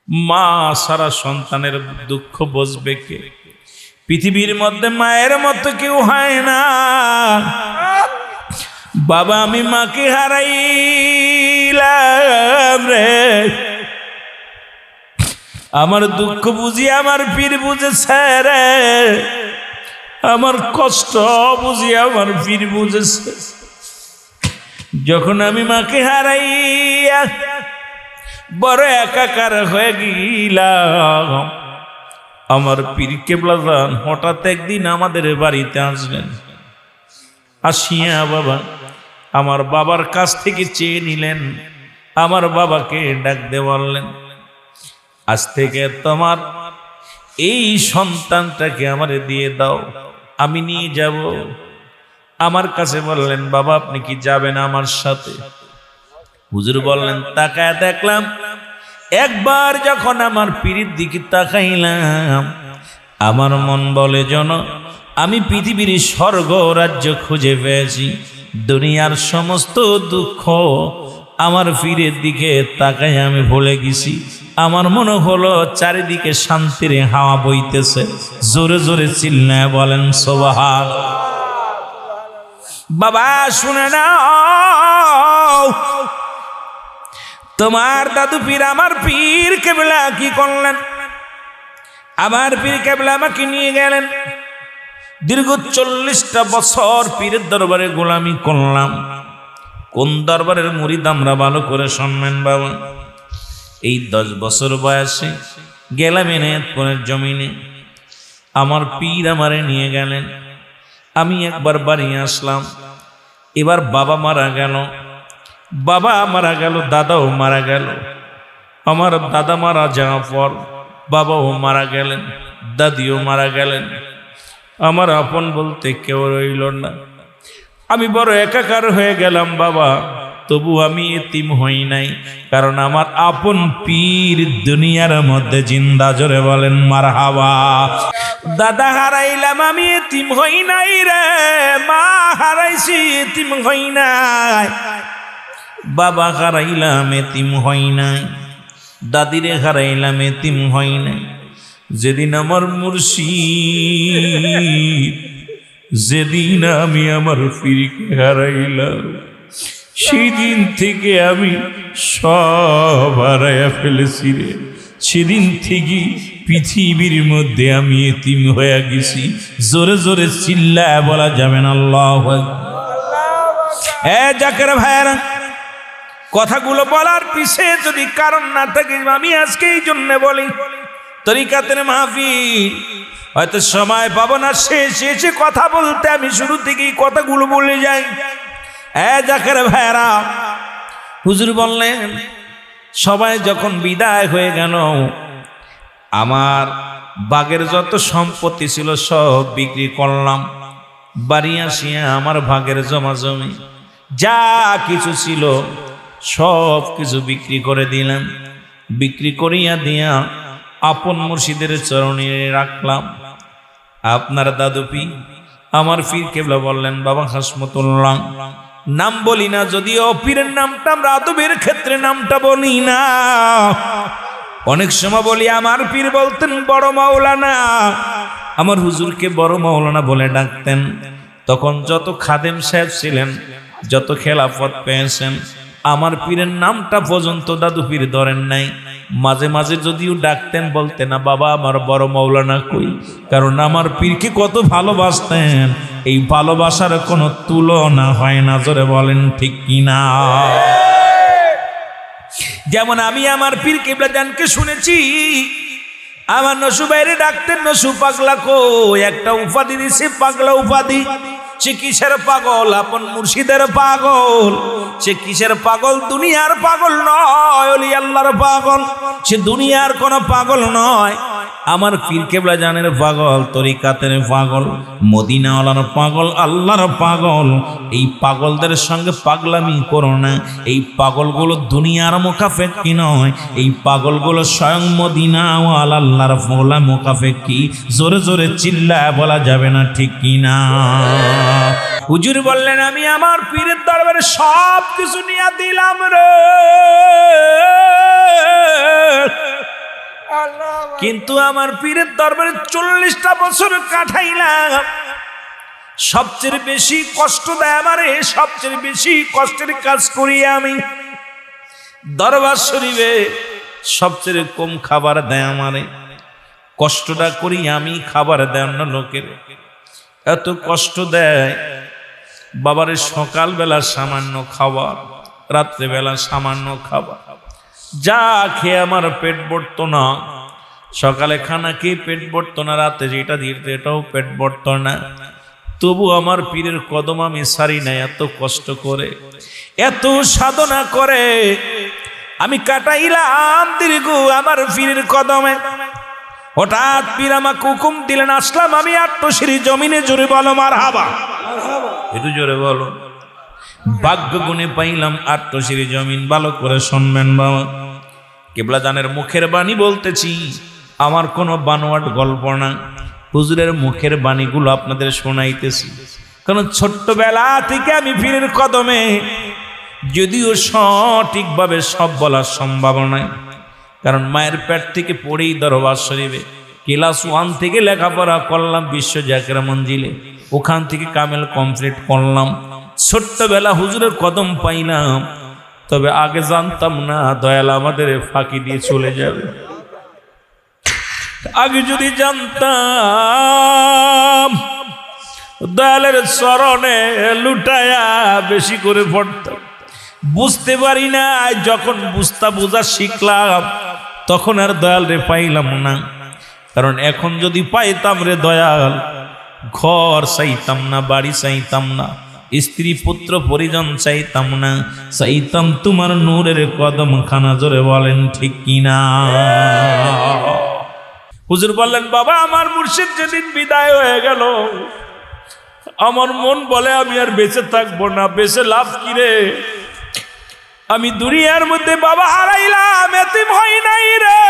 মা সারা সন্তানের দুঃখ বুঝবে কে? পৃথিবীর মধ্যে মায়ের মতো কেউ হয় না। বাবা আমি মাকে হারাইলাম রে, আমার দুঃখ বুঝি আমার পীর বুঝেছে রে, আমার কষ্ট বুঝি আমার পীর বুঝেছে। যখন আমি মাকে হারাইয়া বড় একাকার হয়ে গেলাম, আমার পীর কেবলা জান হঠাৎ একদিন আমাদের বাড়িতে আসলেন। আসিয়া বাবা আমার বাবার কাছ থেকে চেয়ে নিলেন, আমার বাবাকে ডাক দিয়ে বললেন, আজ থেকে তোমার এই সন্তানটাকে আমারে দিয়ে দাও, আমি নিয়ে যাব। আমার কাছে বললেন, বাবা আপনি কি যাবেন আমার সাথে? হুজুর বললেন, তাকায় দেখলাম, একবার যখন আমার পীরের দিকে তাকাইলাম, আমার মন বলে যেন আমি পৃথিবীর স্বর্গ রাজ্য খুঁজে পেয়েছি। দুনিয়ার সমস্ত দুঃখ আমার পীরের দিকে তাকাই আমি ভুলে গেছি। আমার মনে হলো চারিদিকে শান্তির হাওয়া বইতেছে। জোরে জোরে চিল্লায় বলেন সুবহানাল্লাহ। বাবা শুনে নাও, তোমার দাদু পীর আমার পীর কেবলা কি করলেন? আমার পীর কেবলা আমাকে নিয়ে গেলেন। দীর্ঘ 40টা বছর পীরের দরবারে গোলামি করলাম। কোন দরবারের মুরিদ আমরা ভালো করে শুনবেন বাবা। এই 10 বছর বয়সে গেলাম এনায়েতপুরের জমিনে, আমার পীর আমারে নিয়ে গেলেন। আমি একবার বাড়ি আসলাম, এবার বাবা মারা গেল, বাবা মারা গেল, দাদাও মারা গেল। আমার দাদা মারা যাওয়ার পর বাবাও মারা গেলেন, দাদিও মারা গেলেন। আমার আপন বলতে কেউ রইল না। আমি বড় একাকার হয়ে গেলাম বাবা। তবু আমি এতিম হই নাই, কারণ আমার আপন পীর দুনিয়ার মধ্যে জিন্দা। জোরে বলেন মারহাবা। দাদা হারাইলাম, আমি এতিম হই নাই রে। মা হারাইছি, এতিম হই নাই। বাবা হারাইলাম, এতিম হই নাই। দাদিরে হারাইলাম, এতিম হই নাই। যেদিন আমার মুর্শিদ, যেদিন আমি আমার পীরকে হারাইলাম, সেই দিন থেকে আমি সব হারাইয়া ফেলেছি রে। সেদিন থেকে পৃথিবীর মধ্যে আমি এতিম হয়ে গেছি। জোরে জোরে চিল্লায় বলা যাবে না আল্লাহু আকবার। জাকের ভাইরা, কথাগুলো বলার পিছে যদি কারণ না থাকে, আমি আজকে এই জন্য বলি, তরিকাতের মাহফিল হয়তো সময় পাবো না, শেষে কথা বলতে আমি শুরু থেকেই কথাগুলো বলে যাই। জাকের ভাইরা, হুজুর বললেন সবাই যখন বিদায় হয়ে গেল, আমার বাগের যত সম্পত্তি ছিল সব বিক্রি করলাম। বাড়ি আসিয়া আমার ভাগের জমা জমি যা কিছু ছিল সব কিছু বিক্রি করে দিলাম। বিক্রি করিয়া দিয়া আপন মুর্শিদের চরণে রাখলাম। আপনার দাদু পীর আমার পীর কেবলা বললেন, বাবা হাসমতুল্লাহ, নাম বলি না, যদিও পীরের নামটা আমরা আদবের ক্ষেত্রে নামটা বলি না। অনেক সময় বলি আমার পীর বলতেন বড় মাওলানা। আমার হুজুরকে বড় মাওলানা বলে ডাকতেন। তখন যত খাদেম সাহেব ছিলেন, যত খেলাফত পেয়েছেন, আমার পীরের নামটা পর্যন্ত দাদু পীর ধরেন নাই। মাঝে মাঝে যদিও ডাকতেন, বলতেন না বাবা আমার বড় মাওলানা কই, কারণ আমার পীরকে কত ভালোবাসতেন। এই ভালোবাসার কোনো তুলনা হয় না। জোরে বলেন ঠিক কিনা? যেমন আমি আমার পীর কিবলা জানকে শুনেছি, আমার নসু বাইরে ডাকতেন নসু পাগলা। কই একটা উপাধি দিছে, পাগলা উপাধি। সে কিসের পাগল? আপন মুর্শিদের পাগল। সে কিসের পাগল? দুনিয়ার পাগল নয়, ওলি আল্লাহর পাগল। সে দুনিয়ার কোনো পাগল নয়, আমার পীর কেবলা জানের পাগল, তরিকাতের পাগল, মদিনাওয়ালার পাগল, আল্লাহর পাগল। এই পাগলদের সঙ্গে পাগলামি করো না। এই পাগলগুলো দুনিয়ার মুখাফেক্কি নয়, এই পাগলগুলো স্বয়ং মদিনাওয়ালা আল্লাহর ফোলা মুখাফেক্কি। জোরে জোরে চিল্লায় বলা যাবে না ঠিক কিনা? হুজুর বললেন, আমি আমার পীরের দরবারে সব কিছু নিয়ে দিলাম রে। কিন্তু আমার পীরের দরবারে 40টা বছর কাটাইলাম। সবচেয়ে বেশি কষ্ট দেয় আমারে, সবচেয়ে বেশি কষ্টের কাজ করি আমি। দরবার শরীফে সবচেয়ে কম খাবার দেয় আমারে, কষ্টটা করি আমি, খাবার দেয় অন্য লোকের। এত কষ্ট দেয় বাবারে, সকালবেলা সামান্য খাবার, রাত্রেবেলা সামান্য খাবার, যা খেয়ে আমার পেট ভরতো না। সকালে খানা খেয়ে পেট ভরতো না, রাতে যেটা দিত এটাও পেট ভরতো না। তবু আমার পীরের কদম আমি সারি নাই। এত কষ্ট করে, এত সাধনা করে আমি কাটাইলাম দীর্ঘ আমার পীরের কদমে। হঠাৎ পীর আমাকে হুকুম দিলেন, আসলাম আমি আট্টশিরি জমিনে। জোরে বলো মারহাবা, একটু জোরে বলো। ভাগ্য গুণে পাইলাম আট্টশিরি জমিন। ভালো করে শুনবেন বাবা, কেবলা জানের মুখের বাণী বলতেছি, আমার কোনো বানোয়াট গল্প না। হুজুরের মুখের বাণীগুলো আপনাদের শোনাইতেছি, কারণ ছোট্টবেলা থেকে আমি পীরের কদমে। যদিও সঠিকভাবে সব বলার সম্ভাবনা নাই, কারণ মায়ের পেট থেকে পড়েই দরবার শরীফে ক্লাস 1 থেকে লেখাপড়া করলাম বিশ্ব জাকের মঞ্জিলে, ওখান থেকে কামেল কমপ্লিট করলাম। ছোট্টবেলা হুজুরের কদম পাইলাম, তবে আগে জানতাম না দয়াল আমাদের ফাঁকি দিয়ে চলে যাবে। আগে যদি জানতাম দয়ালের চরণে লুটায়া বেশি করে পড়তাম। বুঝতে পারি না, যখন বুঝা শিখলাম তখন আর দয়াল রে পাইলাম না। কারণ এখন যদি পাইতাম রে দয়াল, ঘর চাইতাম না, বাড়ি চাইতাম না, স্ত্রী পুত্র পরিজন চাইতাম না, চাইতাম তোমার নূরের কদম খানা। জোরে বলেন ঠিক কিনা? হুজুর বললেন, বাবা আমার মুর্শিদ যেদিন বিদায় হয়ে গেল, আমার মন বলে আমি আর বেঁচে থাকবো না। বেঁচে লাভ কি রে? আমি দুনিয়ার মধ্যে বাবা হারাইলাম, এতিম হই নাই রে।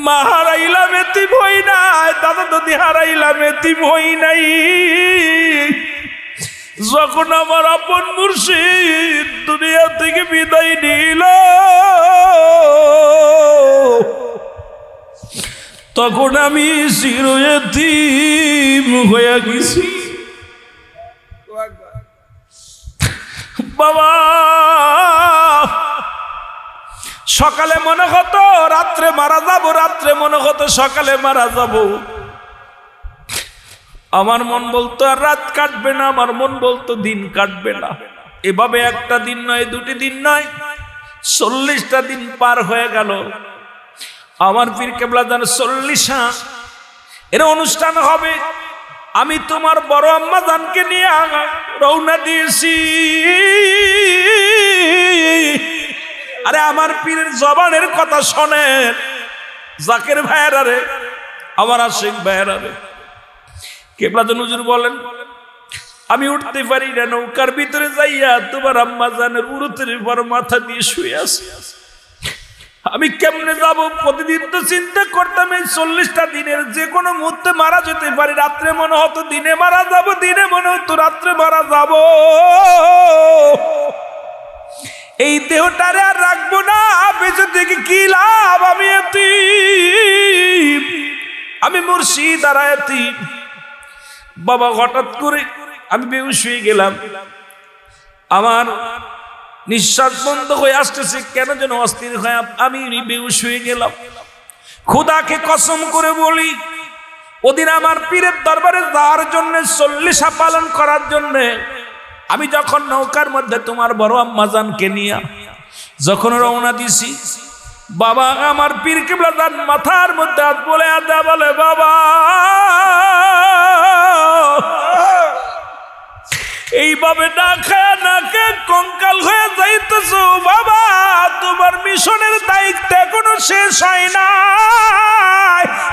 মা হারাইলাম, এতিম হই নাই। দাদা দাদি হারাইলাম, এতিম হই নাই। যখন আমার আপন মুর্শিদ দুনিয়া থেকে বিদায় নিল, তখন আমি চির এতিম হয়ে গেছি। বাবা সকালে মনে হতো রাত্রে মারা যাব, রাত্রে মনে হতো সকালে মারা যাব। আমার মন বলতো আর রাত কাটবে না, আমার মন বলতো দিন কাটবে না। এভাবে একটা দিন নয়, দুটি দিন নয়, 40টা দিন পার হয়ে গেল। আমার পীর কেবলা জানে 40 এর অনুষ্ঠান হবে। আমি তোমার বড় আম্মা জানকে নিয়ে রওনা দিয়েছি। আরে আমার পীরের জবানের কথা শোনেন, জাকের ভাইয়েরা রে, আমার আশিক ভাইয়েরা রে। কেবলা জান হুজুর বলেন, আমি উঠতে পারি না, নৌকার ভিতরে যাইয়া তোমার আম্মা জানের উরুতের উপর মাথা দিয়ে শুয়ে আছি। আমি কেমনে যাব? প্রতিদিন তো চিন্তা করতাম এই 40টা দিনের যে কোনো মুহূর্তে মারা যেতে পারি। রাত্রে মনে হতো দিনে মারা যাব, দিনে মনে হতো রাত্রে মারা যাব। এই দেহটারে আর রাখবো না, বেঁচে থেকে কি লাভ? আমি এতিম, আমি মুর্শিদ আর এতিম। বাবা হঠাৎ করে আমি বেহুশ হয়ে গেলাম। আমার নিঃশ্বাস বন্ধ হয়ে আসতেছে, কেন যেন অস্থির হয়ে আমি বেহুশ হয়ে গেলাম। খোদাকে কসম করে বলি, ওদিন আমার পীরের দরবারে যাওয়ার জন্য 40 পালন করার জন্য আমি যখন নৌকার মধ্যে তোমার বড় আম্মা জানকে নিয়ে যখন রওনা দিছি, বাবা আমার পীর কেবলা জান মাথার মধ্যে হাত বলে আদা বলে, বাবা এইভাবে না খায় না কে কঙ্কাল হয়ে যাইতেছ বাবা, তোমার মিশনের দায়িত্ব এখনো শেষ হয় না।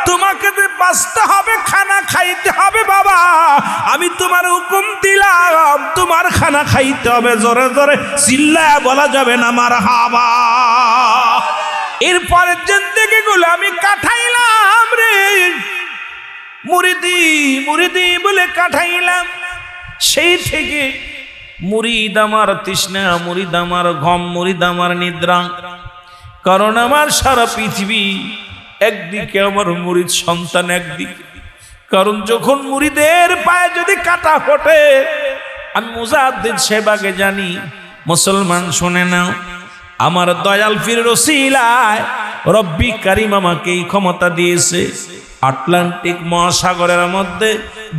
তোমাকে যে বাঁচতে হবে, খানা খাইতে হবে বাবা। আমি তোমার হুকুম দিলাম, তোমার খানা খাইতে হবে। জোরে জোরে চিল্লায়া বলা যাবে না মারহাবা। এরপরের জিন্দেগি গুলো আমি কাটাইলাম রে মুরিদি মুরিদি বলে কাটাইলাম। সেই থেকে মুরিদ আমার তৃষ্ণা, মুরিদ আমার ঘম, মুরিদ আমার নিদ্রা। কারণ আমার সারা পৃথিবী একদিকে, আমার মুরিদ সন্তান একদিকে। কারণ যখন মুরিদের পায়ে যদি কাটা ফোটে, আমি মুজাদ্দিদ সেবাকে জানি। মুসলমান শুনে নাও, আমার দয়াল পীর রসিলায় রব্বি কারিম আমাকে এই ক্ষমতা দিয়েছে। আটলান্টিক মহাসাগরের মধ্যে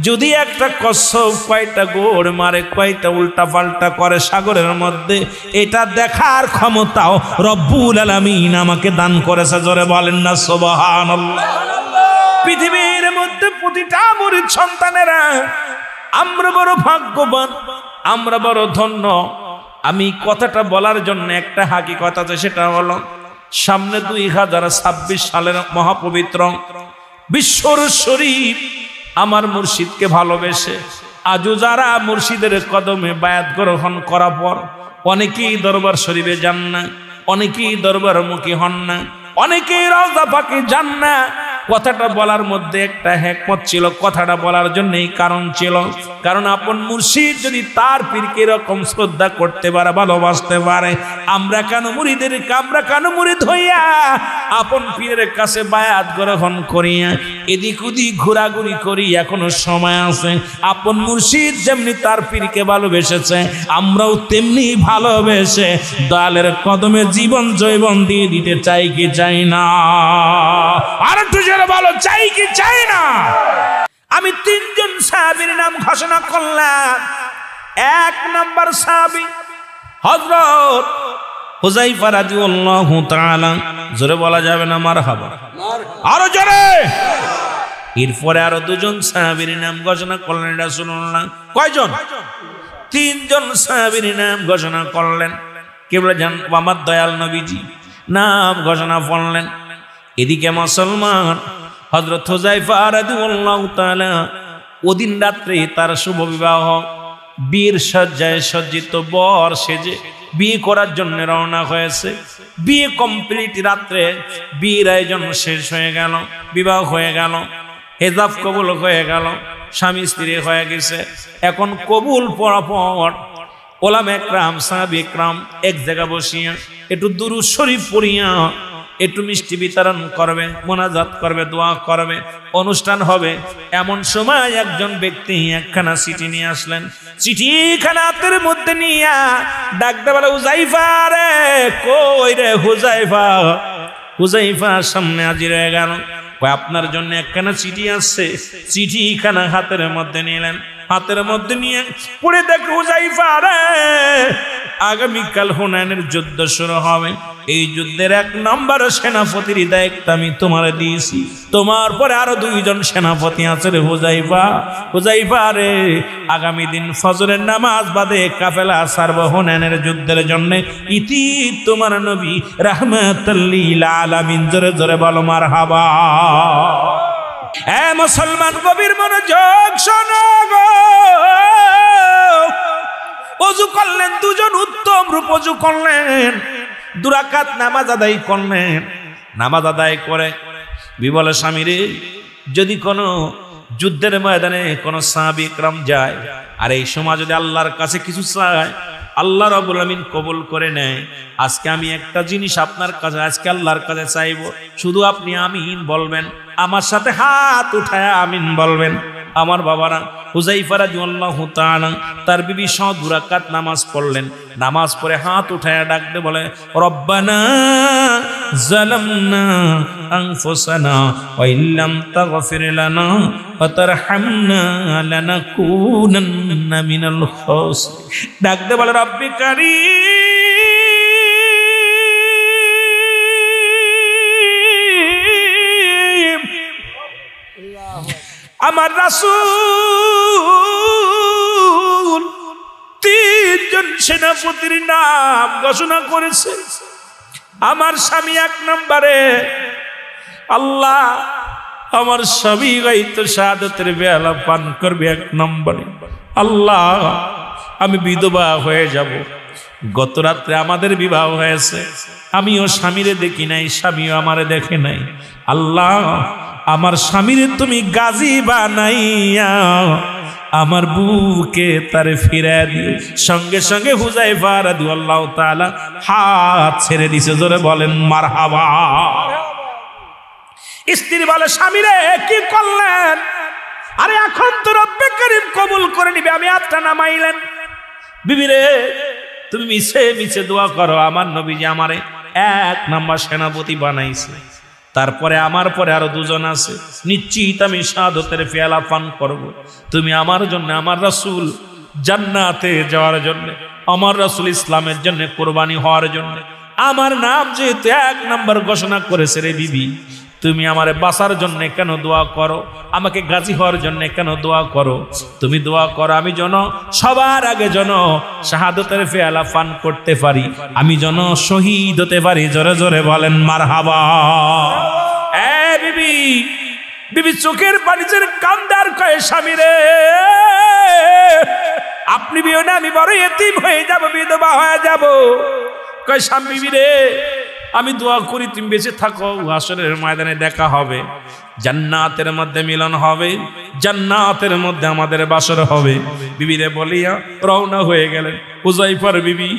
যদি একটা কচ্ছপ কয়টা গোড় মারে, কয়টা উল্টা পাল্টা করে সাগরের মধ্যে, এটা দেখার ক্ষমতাও রব্বুল আলামিন আমাকে দান করেছে। জোরে বলেন না সুবহানাল্লাহ। পৃথিবীর মধ্যে প্রতিটা মুরিদ সন্তানেরা আমরা বড় ভাগ্যবান, আমরা বড় ধন্য। আমি কথাটা বলার জন্য একটা হাকিকত আছে, সেটা হলো সামনে 2026 সালের মহাপবিত্র বিশ্বর শরীফ আমার মুর্শিদকে ভালোবেসে আজও যারা মুর্শিদের কদমে বায়াত গ্রহণ করার পর অনেকেই দরবার শরীফে যান না, অনেকেই দরবার মুখী হন না, অনেকেই রওজা পাকে যান না। কথাটা বলার মধ্যে একটা হিকমত ছিল, কথাটা বলার জন্য এই কারণ ছিল, কারণ আপন মুর্শিদ যদি তার পীরকে এরকম শ্রদ্ধা করতে পারে, ভালোবাসতে পারে, আমরা কেন মুরিদ হইয়া আপন পীরের কাছে বায়াত গ্রহণ করিয়া এদিক ওদিক ঘোরাঘুরি করি? এখনো সময় আছে। আপন মুর্শিদ যেমনি তার পীরকে ভালোবেসেছে, আমরাও তেমনি ভালোবেসে দয়ালের কদমে জীবন জৈবন দিয়ে দিতে চাই কি চাই না? আর একটু জোরে বলো, চাই কি চাই না? আমি 3 জন সাহাবীর নাম ঘোষণা করলাম। 1 নম্বর সাহাবী হযরত হুযায়ফা রাদিয়াল্লাহু তাআলা। জোরে বলা যাবে না মারহাবা? আরো জোরে। এরপরে আরো 2 জন সাহাবীর নাম ঘোষণা করলেন রাসূলুল্লাহ। কয়জন? 3 জন সাহাবীর নাম ঘোষণা করলেন। কে বলে জান? আমার দয়াল নবীজি নাম ঘোষণা করলেন। এদিকে মুসলমান হযরত হুযায়ফা রাদিয়াল্লাহু তাআলা ওদিন রাত্রে তার শুভ বিবাহ, বীর সজ্জায় সজ্জিত বর সেজে বিয়ে করার জন্য রওনা হয়েছে। বিয়ে কমপ্লিট, রাত্রে বিয়ের আয়োজন শেষ হয়ে গেল, বিবাহ হয়ে গেল, হেজাব কবুল হয়ে গেল, স্বামী স্ত্রী হয়ে গেছে। এখন কবুল পড়ার পর ওলামা একরাম, সাহাবী একরাম এক জায়গা বসিয়া একটু দুরূদ শরীফ পড়িয়া একটু মিষ্টি বিতরণ করবে, মোনাজাত করবে, দোয়া করবে, অনুষ্ঠান হবে। এমন সময় একজন ব্যক্তি একখানা চিঠি নিয়ে আসলেন। চিঠিখানা হাতের মধ্যে নিয়া ডাকতে বলে, হুযায়ফা রে, কই রে হুযায়ফা? হুযায়ফা সামনে হাজির হয়ে গেল। আপনার জন্য একখানা চিঠি আসছে। চিঠিখানা হাতের মধ্যে নিলেন, হাতের মধ্যে নিয়ে পড়ে দেখো, হুযায়ফা রে, আগামীকাল হুনাইনের যুদ্ধ শুরু হবে। এই যুদ্ধের 1 নম্বর সেনাপতির দায়িত্ব আমি তোমার দিয়েছি। তোমার পরে আরো 2 জন সেনাপতি আছে রে হুযায়ফা। হুযায়ফা রে, আগামী দিন ফজরের নামাজ বাদে কাফেলা ছাড়ব হুনাইনের যুদ্ধের জন্য। ইতি তোমার নবী রাহমাতুল লিল আলামিন। জোরে জোরে বলো মারহাবা। এ মুসলমান, গভীর মনোযোগ শোনো গো। ওযু করলেন 2 জন, উত্তম রূপ ওযু করলেন, 2 রাকাত নামাজ আদায় করলেন। নামাজ আদায় করে বিবল স্বামী রে, যদি কোনো যুদ্ধের ময়দানে কোনো সাহাবী একরাম যায় আর এই সময় যদি আল্লাহর কাছে কিছু চায়, আল্লাহ রাব্বুল আমিন কবুল করে নেয়। আজকে আমি একটা জিনিস আপনার কাছে, আজকে আল্লাহর কাছে চাইবো, শুধু আপনি আমিন বলবেন, আমার সাথে হাত উঠায় আমিন বলবেন। আমার বাবারা, হুযায়ফা রাদিয়াল্লাহু তাআলা তার বিবি সহ 2 রাকাত নামাজ পড়লেন। নামাজ পড়ে হাত উঠায় ডাকতে বলে, রব্বানা যালামনা আনফুসানা ওয়া ইল্লাম তাগফির লানা ওয়া তারহামনা লানাকুনান্না মিনাল খাসিরিন। ডাকতে বলে, রব্বি কারীম, আমার রাসূল 3 জন সেনাপতির নাম ঘোষণা করেছে। আমার স্বামী 1 নম্বরে। আল্লাহ, আমার স্বামী গাইতো শাহাদাতের বেলা পান করবে 1 নম্বরে। আল্লাহ, আমি বিধবা হয়ে যাব। গত রাত্রে আমাদের বিবাহ হয়েছে, আমিও স্বামীরে দেখি নাই, স্বামীও আমারে দেখে নাই। আল্লাহ, আমার স্বামীরে তুমি গাজী বানাইয়া আমার বুকে তারে ফিরায় দিও। সঙ্গে সঙ্গে হুযায়ফা রাদিয়াল্লাহু তাআলা হাত ছেড়ে দিছে। জোরে বলেন মারহাবা। স্ত্রী বলে, স্বামী রে কি করলেন? আরে এখন তো রব্বে করিম কবুল করে নিবে, আমি হাতটা নামাইলেন। বিবি রে তুমি মিছে মিছে দোয়া করো, আমার নবীজি আমারে 1 নাম্বার সেনাপতি বানাইছে, তারপরে আমার পরে আরো 2 জন আছে, নিশ্চিত আমি শাহাদাতের পেয়ালা পান করব। তুমি আমার জন্য, আমার রাসূল জান্নাতে যাওয়ার জন্য, আমার রাসূল ইসলামের জন্য কুরবানি হওয়ার জন্য আমার নাম যেহেতু 1 নাম্বার ঘোষণা করেছে রে বিবি, তুমি আমার বাঁচার জন্য কেন দোয়া করো? আমাকে গাজী হওয়ার জন্য কেন দোয়া করো? তুমি দোয়া করো আমি যেন সবার আগে যেন শাহাদাতের পেয়ালা পান করতে পারি, আমি যেন শহীদ হতে পারি। জোরে জোরে বলেন মারহাবা। বিবি বিবি চোখের পানি ছেড়ে কান্দার কয়ে, স্বামী রে আপনি বিয়ে না, আমি বড় এতিম হয়ে যাব, বিধবা হয়ে যাব। কয় স্বামী রে আমি দোয়া করি তুমি বেঁচে থাকো, হাসরের ময়দানে দেখা হবে, জান্নাতের মধ্যে মিলন হবে, জান্নাতের মধ্যে আমাদের বাসর হবে। বিবিরে বলিয়া রওনা হয়ে গেলেন। হুযায়ফার বিবি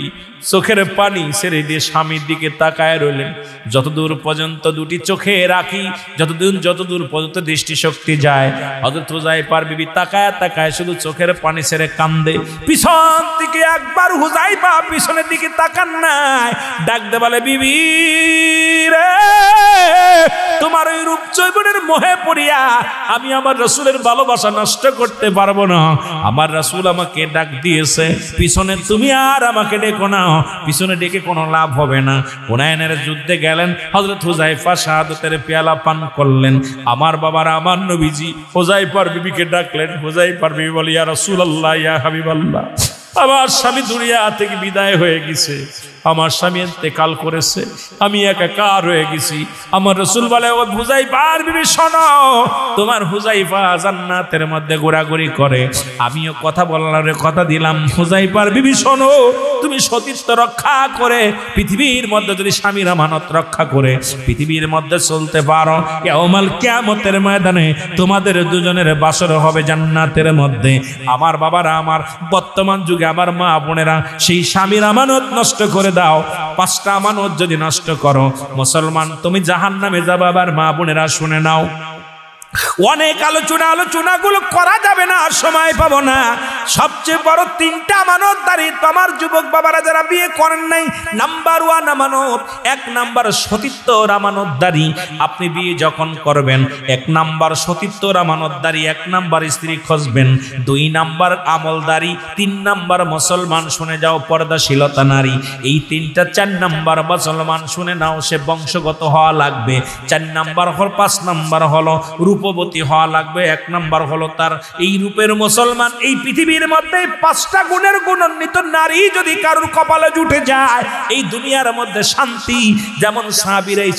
চোখের পানি ছেড়ে দিয়ে স্বামীর দিকে তাকায় রইলেন। যতদূর পর্যন্ত দুটি চোখে রাখি, যতদূর পর্যন্ত দৃষ্টিশক্তি যায়, হযরত হুযায়ফার বিবি তাকায় তাকায় শুধু চোখের পানি ছেড়ে কান্দে। পিছন দিকে একবার হুযায়ফা পিছনের দিকে তাকান নাই, ডাক দে বলে, বিবি রে তোমার ওই রূপ যৌবনের মোহে পড়িয়া আমি আমার রাসূলের ভালোবাসা নষ্ট করতে পারবো না। আমার রাসূল আমাকে ডাক দিয়েছে, পিছনে তুমি আর আমাকে ডেকো না, পিছনে ডেকে কোনো লাভ হবে না। হুনাইনের যুদ্ধে গেলেন, হযরত হুযায়ফা শাহাদাতের পেয়ালা পান করলেন। আমার বাবার আমার নবীজি হুযায়ফার বিবিকে ডাকলেন। হুযায়ফার বিবি বলে, ইয়া রাসূলুল্লাহ, ইয়া হাবিবাল্লাহ, আমার স্বামী দুনিয়া থেকে বিদায় হয়ে গেছে, আমার স্বামী ইন্তেকাল করেছে, আমি একাকার হয়ে গেছি। আমার রাসূল বলে, ও হুযায়ফার বিবি শোনো, তোমার হুযায়ফা জান্নাতের মধ্যে ঘোরাঘুরি করে, আমিও কথা বলার কথা দিলাম। হুযায়ফার বিবি শোনো, তুমি সতীত্ব রক্ষা করে পৃথিবীর মধ্যে যদি স্বামীর আমানত রক্ষা করে পৃথিবীর মধ্যে চলতে পারো, ইয়াউমাল কিয়ামতের ময়দানে তোমাদের দুজনের বাসর হবে জান্নাতের মধ্যে। আমার বাবারা, আমার বর্তমান যুগে আমার মা বোনেরা সেই স্বামীর আমানত নষ্ট করে দাও। 5টা আমানত যদি নষ্ট করো মুসলমান, তুমি জাহান্নামে যাবে। আবার মা বোনেরা শুনে নাও, অনেক আলোচনাগুলো করা যাবে না, সময় পাবো না। সবচেয়ে বড় 3টা আমানতদারি তোমার যুবক বাবারা যারা বিয়ে করেন নাই, নাম্বার 1 আমানত, 1 নাম্বার সতীত্বর আমানতদারি। আপনি বিয়ে যখন করবেন 1 নাম্বার সতীত্বর আমানতদারি, 1 নাম্বার স্ত্রী খুঁজবেন, 2 নাম্বার আমলদারি, 3 নাম্বার মুসলমান শুনে যাও পর্দাশীলতা নারী। এই 3টা 4 নাম্বার মুসলমান শুনে নাও, সে বংশগত হওয়া লাগবে। 4 নাম্বার হল 5 নাম্বার হলো রূপবতী হওয়া লাগবে। 1 নাম্বার হলো তার এই রূপের মুসলমান। এই পৃথিবীর মধ্যে 5টা গুণের গুণান্বিত নারী যদি কারোর কপালে জুটে যায়, এই দুনিয়ার মধ্যে শান্তি। যেমন সাহাবীরা এই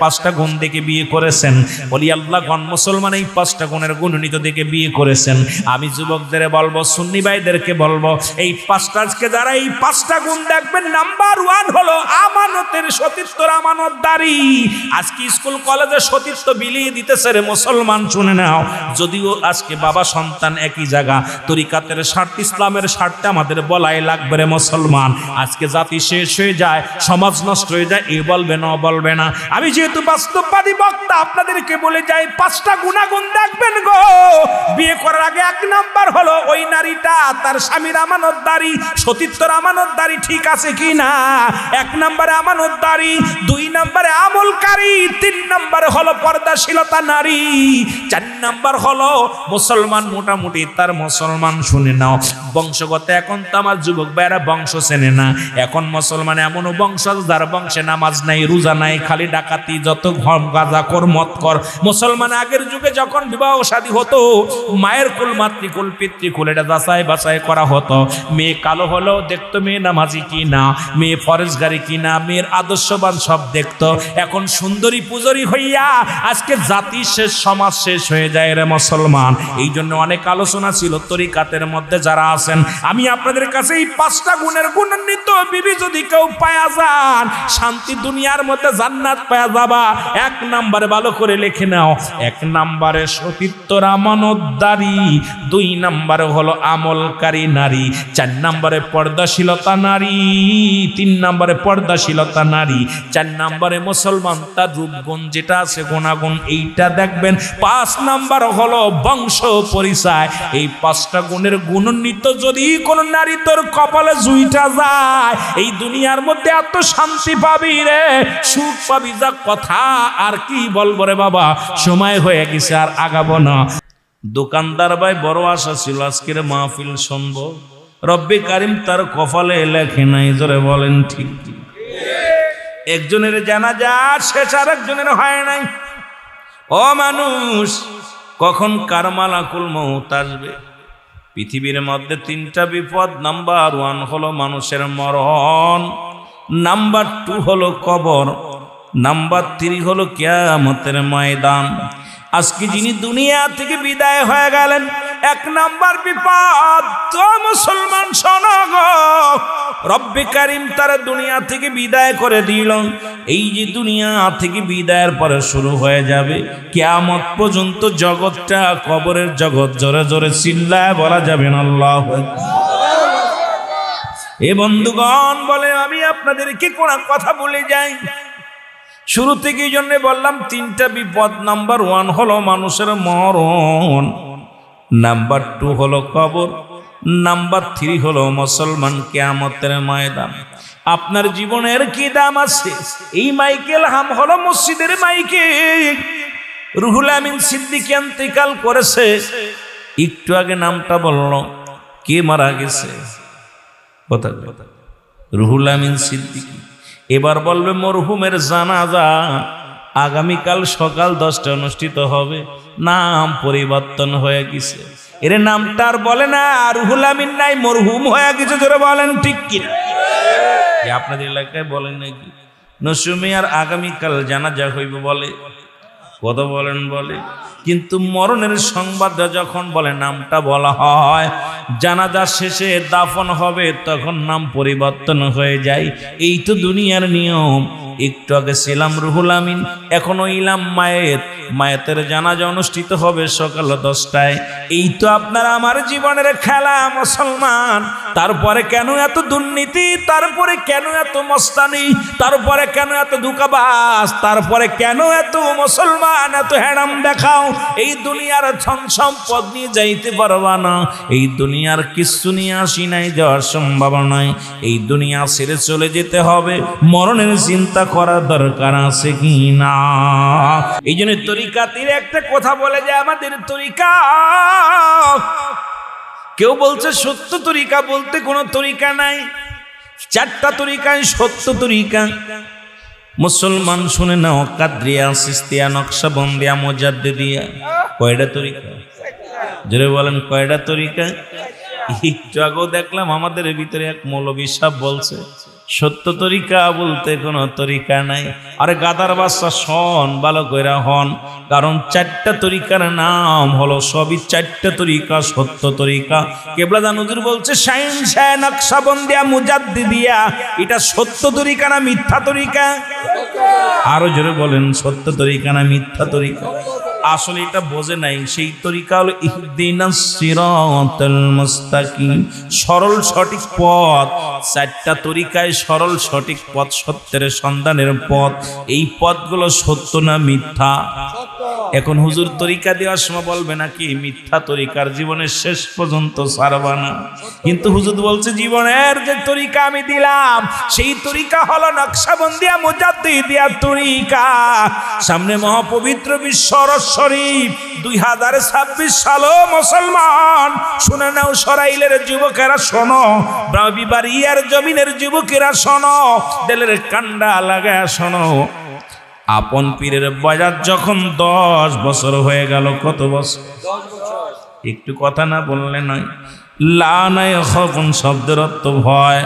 5টা গুণ দেখে বিয়ে করেছেন, বলি আল্লাহগণ মুসলমান এই 5টা গুণের গুণান্বিত দেখে বিয়ে করেছেন। আমি যুবকদের বলবো, সুন্নি ভাইদেরকে বলবো, এই 5টাকে যারা এই 5টা গুণ দেখবেন, নাম্বার 1 হলো আমানতের সতীত্বর আমানতদারি। আজকে স্কুল কলেজে সতীত্ব বিলিয়ে দিতেছে রে মুসলমান, শুনে নাও। যদিও আজকে বাবা সন্তান একই জায়গা, তরিকাতের স্বার্থ ইসলামের স্বার্থে আমাদের বলাই লাগবে রে মুসলমান। আজকে জাতি শেষ হয়ে যায়, সমাজ নষ্ট হয়ে যায়, এ বলবে না বলবে না। আমি যেহেতু বাস্তববাদী বক্তা আপনাদেরকে বলে যাই, 5টা গুণাগুণ দেখবেন গো। বিয়ে করার আগে 1 নাম্বার হলো ওই নারীটা তার স্বামীর আমানতদারি, সতীত্বর আমানতদারি ঠিক আছে কি না। 1 নাম্বারে আমানতদারি, 2 নাম্বারে আমলকারী, 3 নাম্বারে হলো পর্দাশীলতা নারী, 4 নাম্বার হলো মুসলমান। মোটামুটি তার মুসলমান শুনে নাও। বংশগত এখন তো আমার যুবক ভাইরা বংশ চেনে না। এখন মুসলমান এমনও বংশ যার বংশে নামাজ নাই, রোজা নাই, খালি ডাকাতি, যত গাঁজাখোর মদখোর। মুসলমান আগের যুগে যখন বিবাহ শাদী হতো, মায়ের কুল, মাতৃকুল, পিতৃকুল এটা যাচাই বাছাই করা হতো। মেয়ে কালো হলো দেখতো মেয়ে নামাজি কি না, মেয়ে ফরেজগারি কি না, মেয়ের আদর্শবান সব দেখতো। এখন সুন্দরী পূজরি হইয়া আজকে জাতি শেষ, সমাজ সমাজ শেষ হয়ে যায় রে মুসলমান। এই জন্য অনেক আলোচনা ছিল তরিকাতের মধ্যে যারা আছেন, আমি আপনাদের কাছে এই 5টা গুণের গুণান্বিত বিবি যদি কেউ পায়া যান, শান্তি দুনিয়ার মধ্যে জান্নাত পায়া যাবা। 1 নম্বরে ভালো করে লিখে নাও, 1 নম্বরে সতীত্বর আমানতদারি, 2 নম্বরে হলো আমলকারী নারী, 4 নম্বরে পর্দাশীলতা নারী, 3 নম্বরে পর্দাশীলতা নারী, 4 নম্বরে মুসলমান তার রূপগুণ যেটা আছে গুণাগুণ এইটা দেখবেন, 5 নম্বর হলো বংশ পরিচয়। এই 5টা গুণের গুণান্বিত যদি কোন নারী তোর কপালে জুইটা যায়, এই দুনিয়ার মধ্যে এত শান্তি পাবি রে, সুখ পাবি, যা কথা আর কি বলবো রে বাবা, সময় হয়ে গেছে আর আগাবো না। দোকানদার ভাই বড় আশা ছিল আজকের মাহফিল শুনবো, রব্বে কারিম তার কপালে লেখে নাই, জোরে বলেন ঠিক। একজনের জানাজা শেষ, আর একজনের হয় নাই। ও মানুষ, কখন কার মালাকুল মউত আসবে? পৃথিবীর মধ্যে 3টা বিপদ। নাম্বার 1 হলো মানুষের মরণ, নাম্বার 2 হলো কবর, নাম্বার 3 হলো কিয়ামতের ময়দান। আজকে যিনি দুনিয়া থেকে বিদায় হয়ে গেলেন, 1 নাম্বার বিপদ। তো মুসলমান শোনো গো, রব্বে কারিম তারা দুনিয়া থেকে বিদায় করে দিল। এই যে দুনিয়া থেকে বিদায়ের পরে শুরু হয়ে যাবে কিয়ামত পর্যন্ত জগৎটা কবরের জগৎ, জোরে জোরে চিল্লায় বলা যাবে না আল্লাহু আকবার। এ বন্ধুগণ, বলে আমি আপনাদেরকে কোন কথা বলে যাই, শুরু থেকে এই জন্য বললাম 3টা বিপদ। নাম্বার 1 হলো মানুষের মরণ, নাম্বার 2 হলো কবর, নাম্বার 3 হলো মুসলমান কিয়ামতের ময়দান। আপনার জীবনের কি দাম আছে? এই মাইকেল হাম হলো মসজিদের মাইকেল। রুহুল আমিন সিদ্দিকী ইন্তেকাল করেছে, একটু আগে নামটা বলল, কে মারা গেছে? কথা রুহুল আমিন সিদ্দিকী। এবার বলবে মরহুমের জানাজা আগামীকাল সকাল 10টায় অনুষ্ঠিত হবে, নাম পরিবর্তন হয়ে গেছে। এর নামটা আর বলে না, রুহুল আমিন নাই, মরহুম হয়ে গেছে, জোরে বলেন ঠিক কিনা? আপনাদের এলাকায় বলেন নাকি নসুমিয়ার আগামীকাল জানাজা হইব বলে? কথা বলেন বলে, কিন্তু মরণের সংবাদ যখন বলে নামটা বলা হয়, জানাজা শেষে দাফন হবে তখন নাম পরিবর্তন হয়ে যায়। এই তো দুনিয়ার নিয়ম। একটু আগে ছিলাম রুহুল আমিন, এখনো ইলাম মায়েত, মায়েতের জানাজা অনুষ্ঠিত হবে সকাল 10টায়। এই তো আপনার আমার জীবনের খেলা মুসলমান। তারপরে কেন এত দুর্নীতি? তারপরে কেন এত মস্তানি? তারপরে কেন এত ধোঁকাবাজ? তারপরে কেন এত মুসলমান এত হ্যারাম দেখাও? এই দুনিয়ার ধন সম্পদ নিয়ে যাইতে পারবা না, এই দুনিয়ার কিছু নিয়ে আসি নাই, যাওয়ার সম্ভাবনা নাই। এই দুনিয়া ছেড়ে চলে যেতে হবে, মরণের চিন্তা করার দরকার আছে কি না? এই জন্য তরিকাতের একটা কথা বলে যে আমাদের তরিকা, কেউ বলছে সত্য তরিকা বলতে কোনো তরিকা নাই, 4টা তরিকায় সত্য তরিকা। মুসলমান শুনে নাও, কাদরিয়া, সিস্তিয়া, নকশবন্দিয়া, মুজাদ্দিদিয়া, কয়টা তরিকা? জোরে বলেন কয়টা তরিকা? একটু আগেও দেখলাম আমাদের ভিতরে এক মৌলবী সাহেব বলছে সত্য তরিকা বলতে কোনো তরিকা নাই। আরে গাদার বাচ্চা, শোন ভালো কইরা হন, কারণ 4টা তরিকার নাম হলো, সবই 4টা তরিকা সত্য তরিকা। কেবলাদান হুজুর বলছে শাইন শাহ নকশবন্দিয়া মুজাদ্দিদিয়া, এটা সত্য তরিকা না মিথ্যা তরিকা? আরো জোরে বলেন, সত্য তরিকা না মিথ্যা তরিকা? আসলে এটা বোঝে নাই। সেই তরিকা হলো ইহদিনাস সিরাতাল মুস্তাকিম, সরল সঠিক পথ। 4টা তরিকায় সরল সঠিক পথ, সত্যের সন্ধানের পথ। এই পথগুলো সত্য না মিথ্যা? এখন হুজুর তরিকা দেওয়ার সময় বলবে নাকি মিথ্যা তরিকার জীবনের শেষ পর্যন্ত ছাড়বা না, কিন্তু হুজুর বলছে জীবনের যে তরিকা আমি দিলাম সেই তরিকা হলো নকশবন্দিয়া মুজাদ্দিদিয়া তরিকা। সামনে মহাপবিত্র বিশ্ব শরীফ 2026 সাল। মুসলমান শুনে নাও, সরাইলের যুবকেরা শোনো, বিবাড়িয়ার জমিনের যুবকেরা শোনো, দিলের কান্ডা লাগায় শোনো। আপন পীরের বয়স যখন 10 বছর হয়ে গেল, কত বছর? একটু কথা না বললে নয়। লা নাই খফুন শব্দের অর্থ ভয়,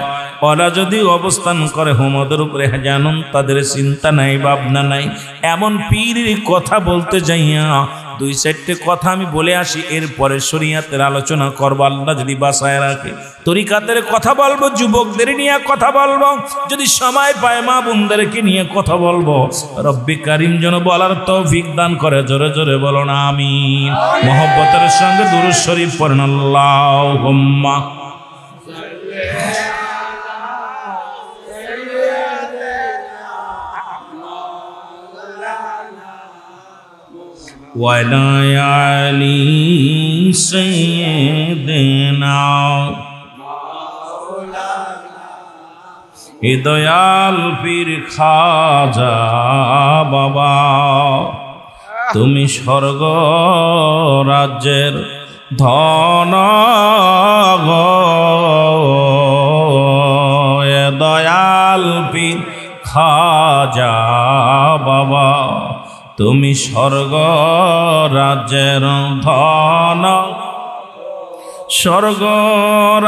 ওরা যদি অবস্থান করে হুমদের উপরে জানুন তাদের চিন্তা নাই ভাবনা নাই। এমন পীরের কথা বলতে যাইয়া দুই চারটে কথা আমি বলে আসি, এরপরে শরীয়তের আলোচনা করব আল্লাহ যদি বাঁচায় রাখে। তরিকাতের কথা বলবো, যুবকদের নিয়ে কথা বলবো, যদি সময় পায় মা বোনদেরকে নিয়ে কথা বলবো। রব্বি কারিম যেন বলার তৌফিক দান করে। জোরে জোরে বলো না আমিন। মহব্বতের সঙ্গে দুরূদ শরীফ পড়েন আল্লাহুম্মা। وعلى آل سيدنا দয়াল পীর খাজা বাবা, তুমি স্বর্গ রাজ্যের ধন গো। দয়াল পীর খাজা বাবা, তুমি স্বর্গ রাজ্যের ধন, স্বর্গ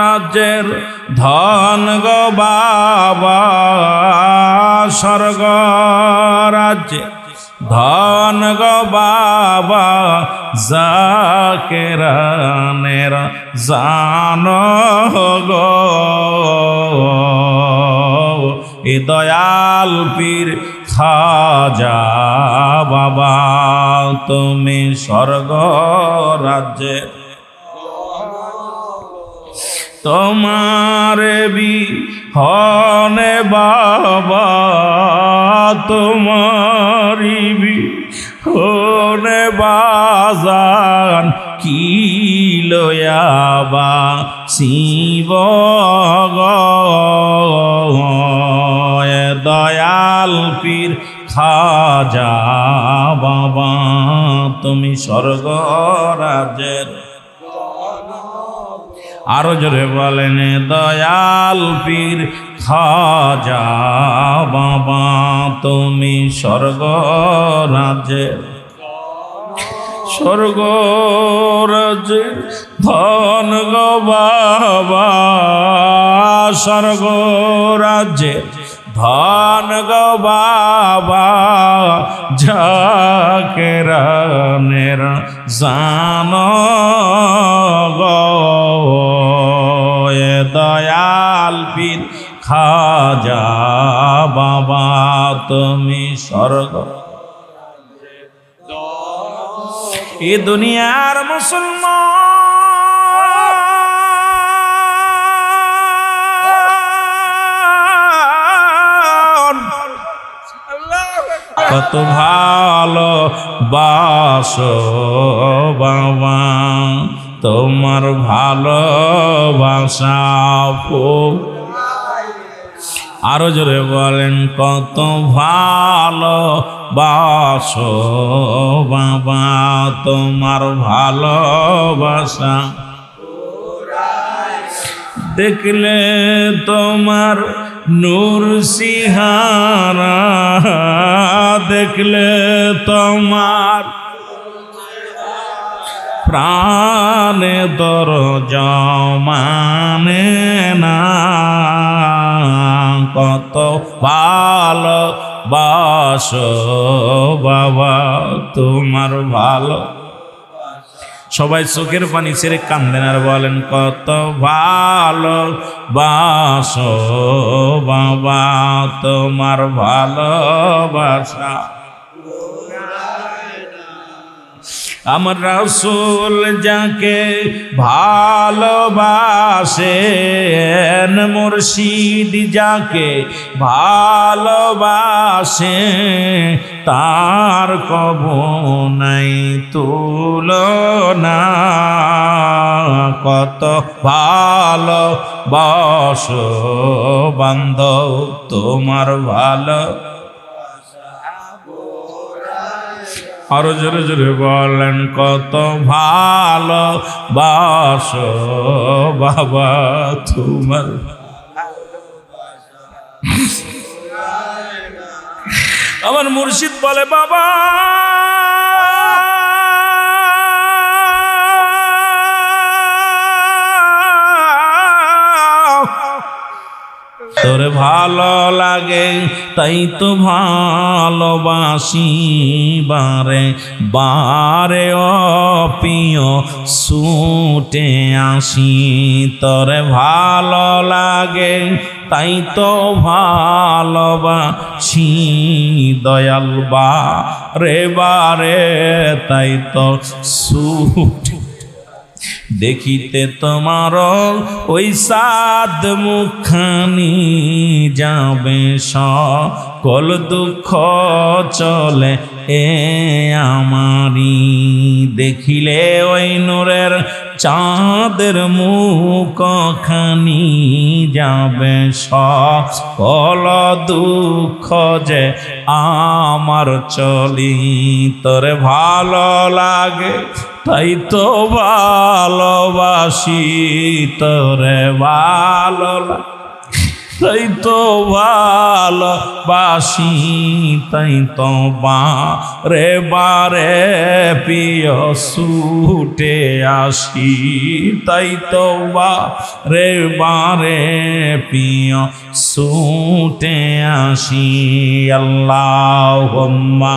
রাজ্যের ধন গো বাবা, স্বর্গ রাজ্যে ধন গো বাবা, জাকেরানের জান গো। এ দয়াল পীর খাজা বাবা, তুমি স্বর্গ রাজ্যে তোমার বিহনে বাবা, তোমারি বিহনে বাজান কি লয়াবা শিব দয়াল পীর খাজা বাবা, তুমি স্বর্গ রাজ্যের। আরো জোরে বলেন দয়াল পীর খাজা বাবা, তুমি স্বর্গ রাজ্যের, স্বর্গ রাজ্যের ধন গো বাবা, স্বর্গ রাজ্যের ধন গো বাবা, জাকেরানের জান গো। দয়াল পীর খাজা বাবা, তুমি স্বর্গ এ দুনিয়ার মুসলমান কত ভালো বাসো বাবা, তোমার ভালোবাসা। আরো জোরে বলেন কত ভালো বাসো বাবা, তোমার ভালোবাসা দেখলে তোমার নূর সিহারা, দেখলে তোমার প্রাণে দর জমানে না, কত ভালো বাসো বাবা, তোমার ভালো। সবাই চোখের পানি ছেড়ে কান্দেন আর বলেন কত ভালো বাসো বাবা, তোমার ভালোবাসা। আমার রাসূল যাকে ভালোবাসেন, মুর্শিদ যাকে ভালোবাসে, তার কবু নাই তুলনা, কত ভালোবাসো বান্ধব, তোমার ভালো। আরো জোরে জোরে বলেন কত ভালো বাসো বাবা, তোমার। আমার মুর্শিদ বলে বাবা তোর ভালো লাগে তাই তো ভালোবাসি বারে বারে ও প্রিয় ছুটে আসি তোর ভালো লাগে তাই তো ভালোবাসি দয়াল বারে বারে তাই তো ছুটে দেখিতে তোমার ওই সাদ মুখানি যাবে সকল দুঃখ চলে এ আমারি দেখিলে ওই নূরের চাঁদের মুখখানি যাবে সকল দুঃখ যে আমার চলি তোরে ভালো লাগে তাই তো ভালোবাসি তোরে ভালো লাগে তাই তো ভালোবাসি তাই তো বারে বারে প্রিয় ছুটে আসি তাই তো বারে বারে প্রিয় ছুটে আসি আল্লাহুম্মা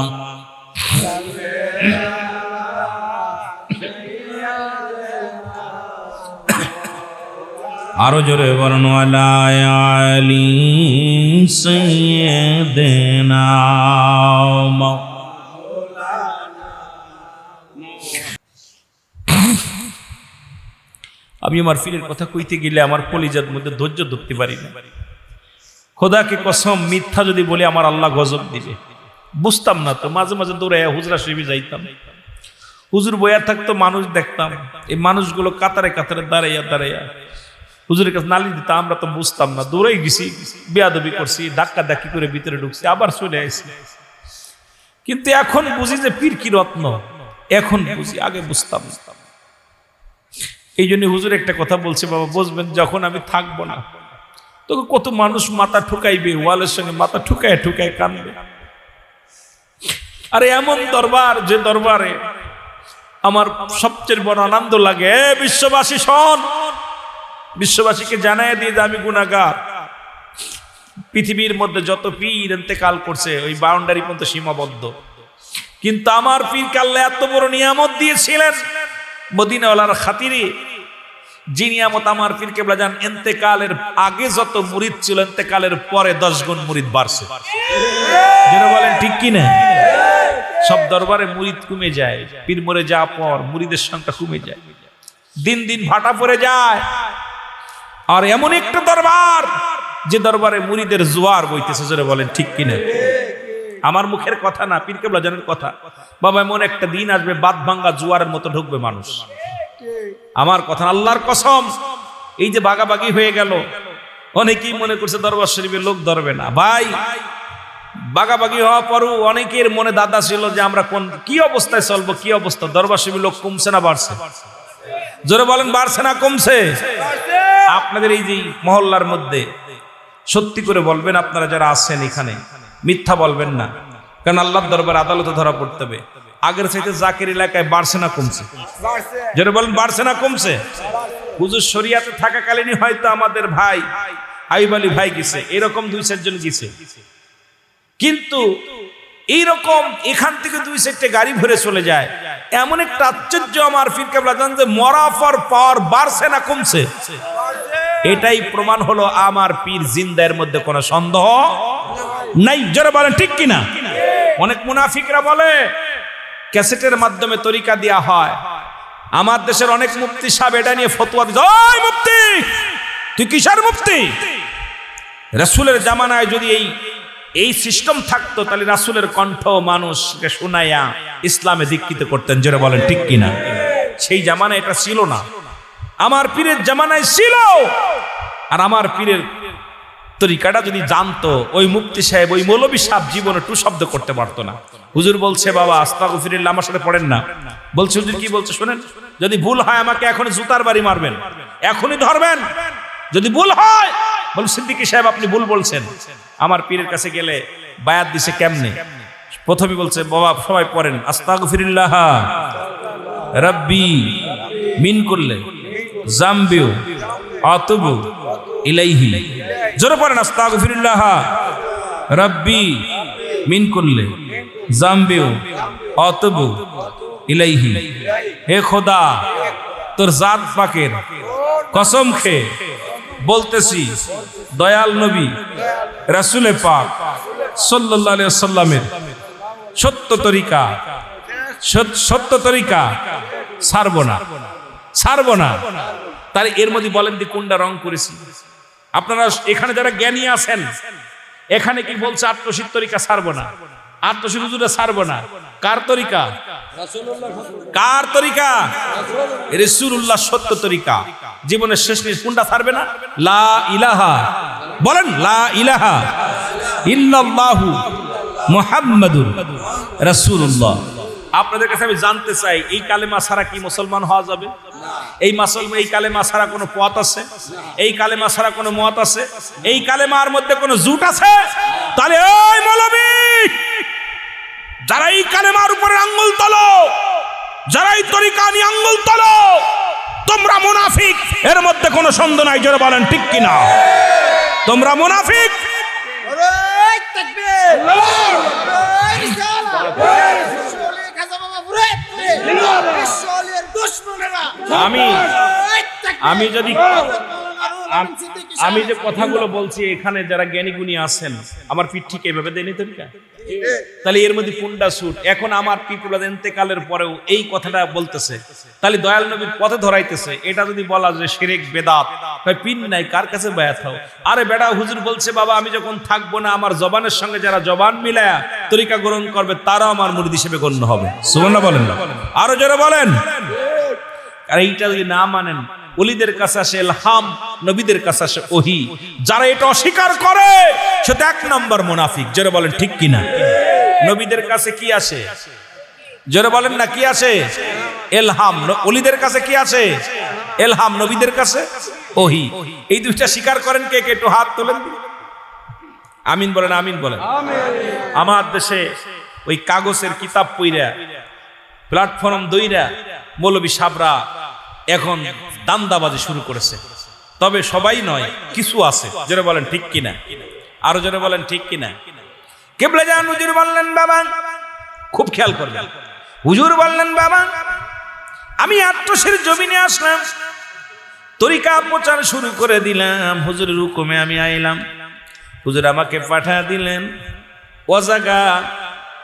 আরো জোরে বলুন ওয়ালা আলি সাইয়্যিদিনা আমি আমার ফিরের কথা কইতে গেলে আমার কলিজার মধ্যে ধৈর্য ধরতে পারি না খোদাকে কসম মিথ্যা যদি বলি আমার আল্লাহ গজব দিবে বুঝতাম না তো মাঝে মাঝে দৌড়ে হুজরা শরীফে যাইতাম হুজুর বইয়া থাকতো মানুষ দেখতাম এই মানুষগুলো কাতারে কাতারে দাঁড়াইয়া দাঁড়াইয়া হুজুরের কাছে নালিশ দিতাম আমরা তো বুঝতাম না দৌড়াই গেছি বেয়াদবি করছি ধাক্কা ধাক্কি করে ভিতরে ঢুকছি আবার চলে আসছি কিন্তু এখন বুঝি যে পীর কি রত্ন এখন বুঝি আগে বুঝতাম না এই জন্য হুজুর একটা কথা বলছে বাবা বুঝবেন যখন আমি থাকবো না তখন কত মানুষ মাথা ঠুকাইবে ওয়ালের সঙ্গে মাথা ঠুকায় ঠুকায় কানবে আরে এমন দরবার যে দরবারে আমার সবচেয়ে বড় আনন্দ লাগে বিশ্ববাসী শোন বিশ্ববাসীকে জানাই দিয়ে যে আমি গুনাহগার পৃথিবীর মধ্যে যত পীর ইন্তেকাল করছে ওই বাউন্ডারি পর্যন্ত সীমাবদ্ধ কিন্তু আমার পীরকে আল্লাহ এত বড় নিয়ামত দিয়েছিলেন মদিনাওয়ালার খাতিরে যে নিয়ামত আমার পীর কেবলা জান ইন্তেকালের আগে যত মুরিদ ছিল ইন্তেকালের পরে 10 গুণ মুরিদ বাড়ছে যেন বলেন ঠিক কি না সব দরবারে মুরিদ কমে যায় পীর মরে যাওয়ার পর মুরিদের সংখ্যা কমে যায় দিন দিন ভাটা পড়ে যায় আর এমন একটা দরবার যে দরবারে মুরিদের জোয়ার বইতেছে জোরে বলেন ঠিক কিনা আমার মুখের কথা না পীর কেবলা জানের কথা বাবা এমন একটা দিন আসবে বাদ ভাঙ্গা জোয়ারের মতো ঢুকবে মানুষ আমার কথা আল্লাহর কসম এই যে বাগাবাগি হয়ে গেল অনেকেই মনে করছে দরবার শরীফে লোক ধরবে না ভাই বাগাবাগি হওয়া পরও অনেকের মনে দাদা ছিল যে আমরা কোন কি অবস্থায় চলবো কি অবস্থা দরবার শরীফে লোক কমছে না বাড়ছে জোরে বলেন বাড়ছে না কমছে আপনাদের এই যে মহল্লার মধ্যে সত্যি করে বলবেন আপনারা যারা আছেন এখানে মিথ্যা বলবেন না কারণ আল্লাহর দরবারে আদালতে ধরা পড়তে হবে আগের চাইতে জাকের এলাকায় বাড়ছে না কমছে জোরে বলেন বাড়ছে না কমছে হুজুর শরিয়াতে থাকাকালীনই হয়তো আমাদের ভাই আইব আলী ভাই গেছে এরকম 2-4 জন গেছে কিন্তু এইরকম এখান থেকে 2-4টা গাড়ি ভরে চলে যায় এমন একটা আশ্চর্য আমার পীর কেবলা জান যে মরাফর পর বাড়ছে না কমছে এটাই প্রমাণ হলো আমার পীর জিন্দার মধ্যে কোনো সন্দেহ নাই জোরে বলেন ঠিক কিনা অনেক মুনাফিকরা বলে ক্যাসেটের মাধ্যমে তরিকা দেয়া হয় আমার দেশের অনেক মুফতি সাহেব এটা নিয়ে ফতোয়া দিচ্ছে ওই মুফতি তুই কিসের মুফতি রাসূলের জামানায় যদি এই সিস্টেম থাকতো তাহলে রাসূলের কণ্ঠ মানুষকে শোনায়া ইসলামে দীক্ষিত করতেন জোরে বলেন ঠিক কিনা সেই জামানায় এটা ছিল না আমার পীরের জামানায় ছিল আর আমার পীরের তরিকাটা যদি জানতো ওই মুফতি সাহেব ওই মৌলবী সাহেব জীবনে টু শব্দ করতে পারতো না হুজুর বলছে বাবা আস্তাগফিরুল্লাহ আমার সাথে পড়েন না বলছে হুজুর কি বলছে শুনেন যদি ভুল হয় আমাকে এখনই জুতার বাড়ি মারবেন এখনই ধরবেন যদি ভুল হয় বল সিদ্দিকী সাহেব আপনি ভুল বলছেন আমার পীরের কাছে গেলে বায়াত দিছে কেমনে প্রথমে বলছে বাবা সবাই পড়েন আস্তাগফিরুল্লাহ রাব্বি মিন করলে জামবিউ আতুবু ইলাইহি জোরে পড়েন আস্তাগফিরুল্লাহ রাব্বি মিন কুল্লি জামবি আতুবু ইলাইহি। হে খোদা, তোর জাত পাকের কসম খেয়ে বলতেছি, দয়াল নবী রাসূলে পাক সাল্লাল্লাহু আলাইহি ওয়াসাল্লামের সত্য তরিকা ছাড়বো না। তাহলে এর মধ্যে বলেন দি কোনটা রং করেছি? আপনারা এখানে যারা জ্ঞানী আছেন, এখানে কি বলছে আত্মশীল তরিকা ছাড়বো না, আত্মশীল হুজুরে ছাড়বো না? কার তরিকা? রাসূলুল্লাহ সত্য তরিকা। জীবনের শেষ নিজ কোনটা ছাড়বে না? লা ইলাহা, বলেন লা ইলাহা ইল্লাল্লাহু মুহাম্মাদুর রাসূলুল্লাহ। আপনাদের কাছে আমি জানতে চাই, এই কালেমা ছাড়া কি মুসলমান হওয়া যাবে? এই কালেমা ছাড়া কোনো পথ আছে? এই কালেমা ছাড়া কোনো মত আছে? এই কালেমার মধ্যে কোনো জুট আছে? তাহলে এই মৌলবী, যারা এই কালেমার উপরে আঙ্গুল তোলো, যারা এই তরিকা নিয়ে আঙ্গুল তোলো, তোমরা মুনাফিক, এর মধ্যে কোনো সন্দেহ নাই। জোরে বলেন ঠিক কিনা? তোমরা মুনাফিক। আমি যে কথাগুলো বলছি, এখানে যারা জ্ঞানী গুণী আছেন, আমার পিঠ ঠিক এভাবে দেয়নি তরিকা। তাহলে এর মধ্যে কোনটা সুট? এখন আমার পিপুলার ইন্তেকালের পরেও এই কথাটা বলতেছে, তাহলে দয়াল নবীর পথে ধরাইতেছে। এটা যদি বলা যে শিরক বেদাত, পিন নাই, কার কাছে বায়াত হও? আরে বেটা, হুজুর বলছে বাবা আমি যখন থাকবো না, আমার জবানের সঙ্গে যারা জবান মিলায়া তরিকা গ্রহণ করবে তারাও আমার মুরিদ হিসেবে গণ্য হবে। সুবহানাল্লাহ বলেন না? আরো জোরে বলেন। আর এইটা যদি না মানেন, ওলিদের কাছে আসে ইলহাম, নবীদের কাছে আসে ওহী। যারা এটা অস্বীকার করে সে তো 1 নম্বর মুনাফিক। জোরে বলেন ঠিক কিনা? নবীদের কাছে কি আসে? জোরে বলেন না, কি আসে? ইলহাম। ওলিদের কাছে কি আসে? ইলহাম। নবীদের কাছে ওহী। এই দুইটা স্বীকার করেন কে কে? একটু হাত তোলেন। আমিন বলেন, আমিন বলেন। আমার দেশে ওই কাগজের কিতাব পইরা প্ল্যাটফর্ম দইরা মৌলবী সাবরা এখন দান্দাবাজি শুরু করেছে। তবে সবাই নয়, কিছু আছে। জোরে বলেন ঠিক কিনা? আরো জোরে বলেন ঠিক কিনা? কিবলা জান হুজুর বললেন বাবা, খুব খেয়াল করবেন, হুজুর বললেন বাবা আমি আট্টসের জমিনে আসলাম, তরিকা প্রচার শুরু করে দিলাম। হুজুরের হুকুমে আমি আইলাম। হুজুর আমাকে পাঠিয়ে দিলেন ও জায়গা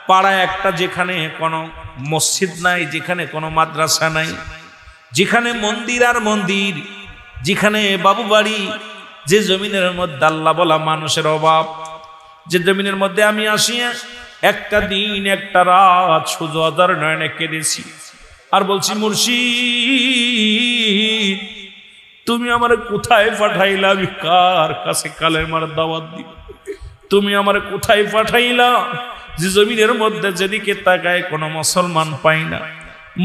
পাড়ায় একটা, যেখানে কোনো মসজিদ নাই, যেখানে কোনো মাদ্রাসা নাই, যেখানে মন্দির আর মন্দির, যেখানে বাবু বাড়ি, যে জমিনের মধ্যে আল্লাহ বলা মানুষের অভাব, যে জমিনের মধ্যে আমি আসিয়া একটা দিন একটা রাত শুধু অজার নয়নে কেঁদেছি আর বলছি, মুর্শিদ তুমি আমার কোথায় পাঠাইলা? আমি কার কাছে কালেমার দাওয়াত দিব? তুমি আমার কোথায় পাঠাইলা যে জমিনের মধ্যে যেদিকে তাকায় কোনো মুসলমান পাই না,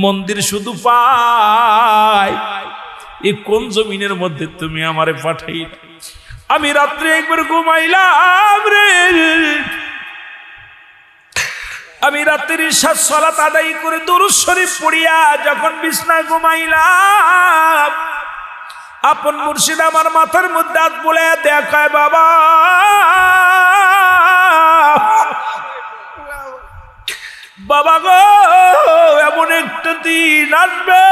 মন্দির শুধু পাই? এই কোন জমিনের মধ্যে তুমি আমারে পাঠাইলা? আমি রাত্রে একবার ঘুমাইলাম রে, আমি রাত্রির সালাত আদায় করে দুরূদ শরীফ পড়িয়া যখন বিছনায় ঘুমাইলাম, আপন মুর্শিদ আমার মাথার মধ্যে হাত বলে দেখায়, বাবা বাবা গো, এমন একটা দিন আসবে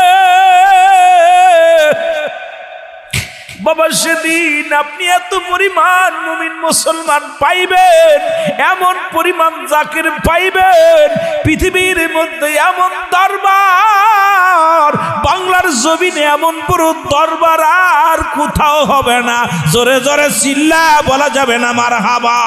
বাবা, সেদিন আপনি এত পরিমাণ মুমিন মুসলমান পাইবেন, এমন পরিমাণ জাকির পাইবেন, পৃথিবীর মধ্যে এমন দরবার, বাংলার জমিনে এমন বড় দরবার আর কোথাও হবে না। জোরে জোরে চিল্লা বলা যাবে না মারহাবা?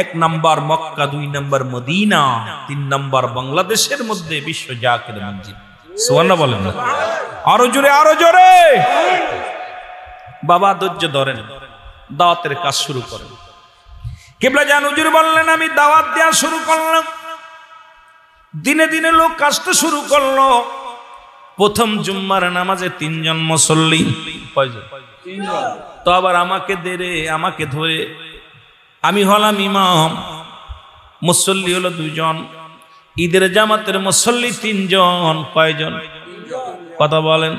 এক number Mecca, 2 number Medina, 3 number বাংলাদেশের মধ্যে বিশ্ব জাকির মঞ্জিল। সুবহানাল্লাহ বলেন না? আরো জোরে, আরো জোরে। বাবা ধৈর্য ধরেন, দাওয়াতের কাজ শুরু করেন। কিবলা জান হুজুর বললেন আমি দাওয়াত দেওয়া শুরু করলাম। দিনে দিনে লোক কাজটা শুরু করলো। প্রথম জুম্মার নামাজে 3 জন মুসল্লি, কয়জন? তো আবার আমাকে ধরে আমি হলাম ইমাম, মুসল্লি হলো 2 জন, ঈদের জামাতের মুসল্লি 3 জন। কয়জন? কথা বলেন।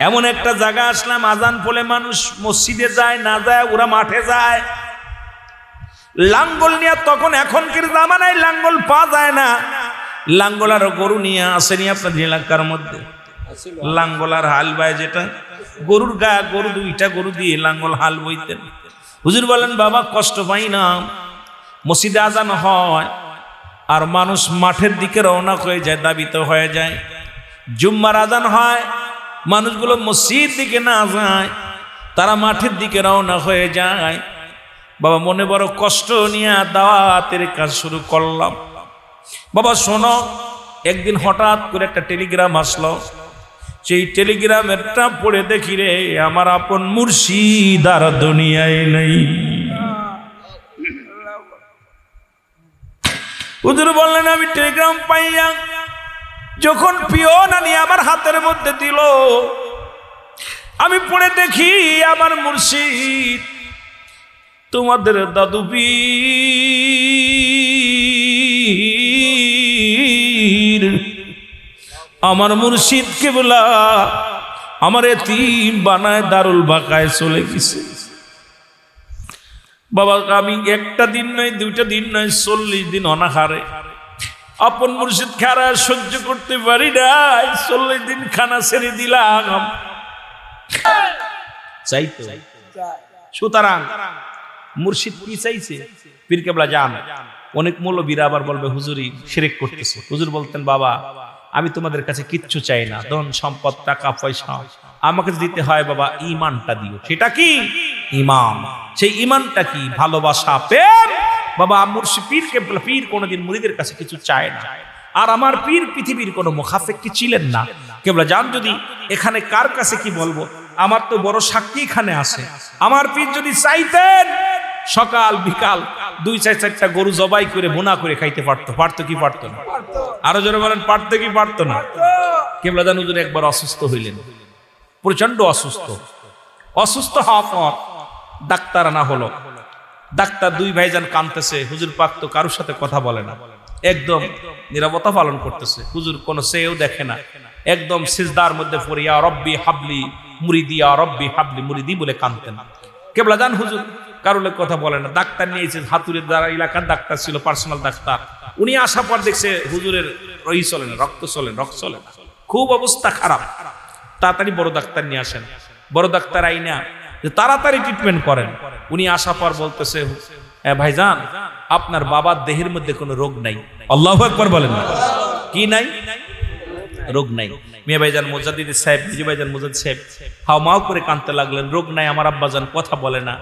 এমন একটা জায়গা আসলাম, আজান পড়লে মানুষ মসজিদে যায় না, যায় ওরা মাঠে যায় লাঙ্গল নিয়ে। তখন এখনকার জামানায় লাঙ্গল পাওয়া যায় না, লাঙ্গল আর গরু নিয়ে আসেনি আপনাদের এলাকার মধ্যে? লাঙ্গল আর হাল বায়, যেটা গরুর গা, গরু 2টা গরু দিয়ে লাঙ্গল হাল বইতেন। হুজুর বলেন বাবা কষ্ট পাই না, মসজিদে আজান হয় আর মানুষ মাঠের দিকে রওনা হয়ে যায়, দাবিত হয়ে যায়। জুম্মার আজান হয়, মানুষগুলো মসজিদ দিকে না যায়, তারা মাঠের দিকে রওনা হয়ে যায়। বাবা মনে বড় কষ্ট নিয়ে দাওয়াতের কাজ শুরু করলাম। বাবা শোনো, একদিন হঠাৎ করে একটা টেলিগ্রাম আসলো, সেই টেলিগ্রামেরটা পড়ে দেখি রে আমার আপন মুর্শিদ আর দুনিয়ায় নেই। হুজুর বললেন আমি টেলিগ্রাম পাইয়া যখন পিয়ন আনি আমার হাতের মধ্যে দিল, আমি পড়ে দেখি আমার মুর্শিদ তোমাদের দাদু পীর, আমার মুর্শিদ কেবলা আমার এতিম বানায় দারুল বাকায় চলে গেছে। বাবা আমি একটা দিন নয়, 2টা দিন নয়, 40 দিন অনাহারে আপন মুর্শিদ খারা সহ্য করতে পারি নাই। 40 দিন খানা ছেড়ে দিলাম। চাইতো সুতরাং মুর্শিদ কি চাইছে? পীর কেবলা জান। অনেক মৌলবীরা আবার বলবে হুজুরি শিরক করতেছে। হুজুর বলতেন বাবা আমি তোমাদের কাছে কিচ্ছু চাই না, ধন সম্পদ টাকা পয়সা আমাকে দিতে হয় বাবা ঈমানটা দিও। সেটা কি? ঈমান। সেই ঈমানটা কি? ভালোবাসা, প্রেম। বাবা মুর্শিদ পীর কেবলা পীর কোনোদিন মুরিদের কাছে কিছু চায় না। আর আমার পীর পৃথিবীর কোনো মুখাফেক্কি ছিলেন না। কেবলা জান যদি এখানে কার কাছে কি বলবো, আমার তো বড় সাক্ষী এখানে আছে। আমার পীর যদি চাইতেন সকাল বিকাল 2-4টা গরু জবাই করে বোনা করে খাইতে পারতো। পারতো কি পারতো না? আরো জোরে বলেন পারতো কি পারতো না? কেবলা জান হুজুর একবার অসুস্থ হইলেন, প্রচন্ড অসুস্থ। অসুস্থ হওয়ার পর ডাক্তার আনা হলো। ডাক্তার 2 ভাইজান কাঁদতেছে। হুজুর পাক তো কারোর সাথে কথা বলে না, একদম নীরবতা পালন করতেছে। হুজুর কোনো সেও দেখে না, একদম সিজদার মধ্যে পড়ে ইয়া রব্বি হাবলি মুরিদি, ইয়া রব্বি হাবলি মুরিদি বলে কাঁদতেন। কেবলা জান হুজুর কারোর কথা বলে না। ডাক্তার নিয়েছে, হাতুরের দ্বারা এলাকার ডাক্তার ছিল, পার্সোনাল ডাক্তার। উনি আসার পর দেখছে হুজুরের রহি চলে না, রক্ত চলে না, রক্ত চলে না, খুব অবস্থা খারাপ। তাড়াতাড়ি বড় ডাক্তার নিয়ে আসেন। বড় ডাক্তার আইনা যে তাড়াতাড়ি ট্রিটমেন্ট করেন। উনি আসার পর বলতেছে ভাইজান আপনার বাবার দেহের মধ্যে কোনো রোগ নাই। আল্লাহু আকবার বলেন না। কি নাই? রোগ নাই। মিয়া ভাইজান মুজাদ্দিদ সাহেব, মিজি ভাইজান মুজাদ্দিদ সাহেব হাও মাও করে কাঁদতে লাগলেন। রোগ নাই, আমার আব্বাজান কথা বলে না,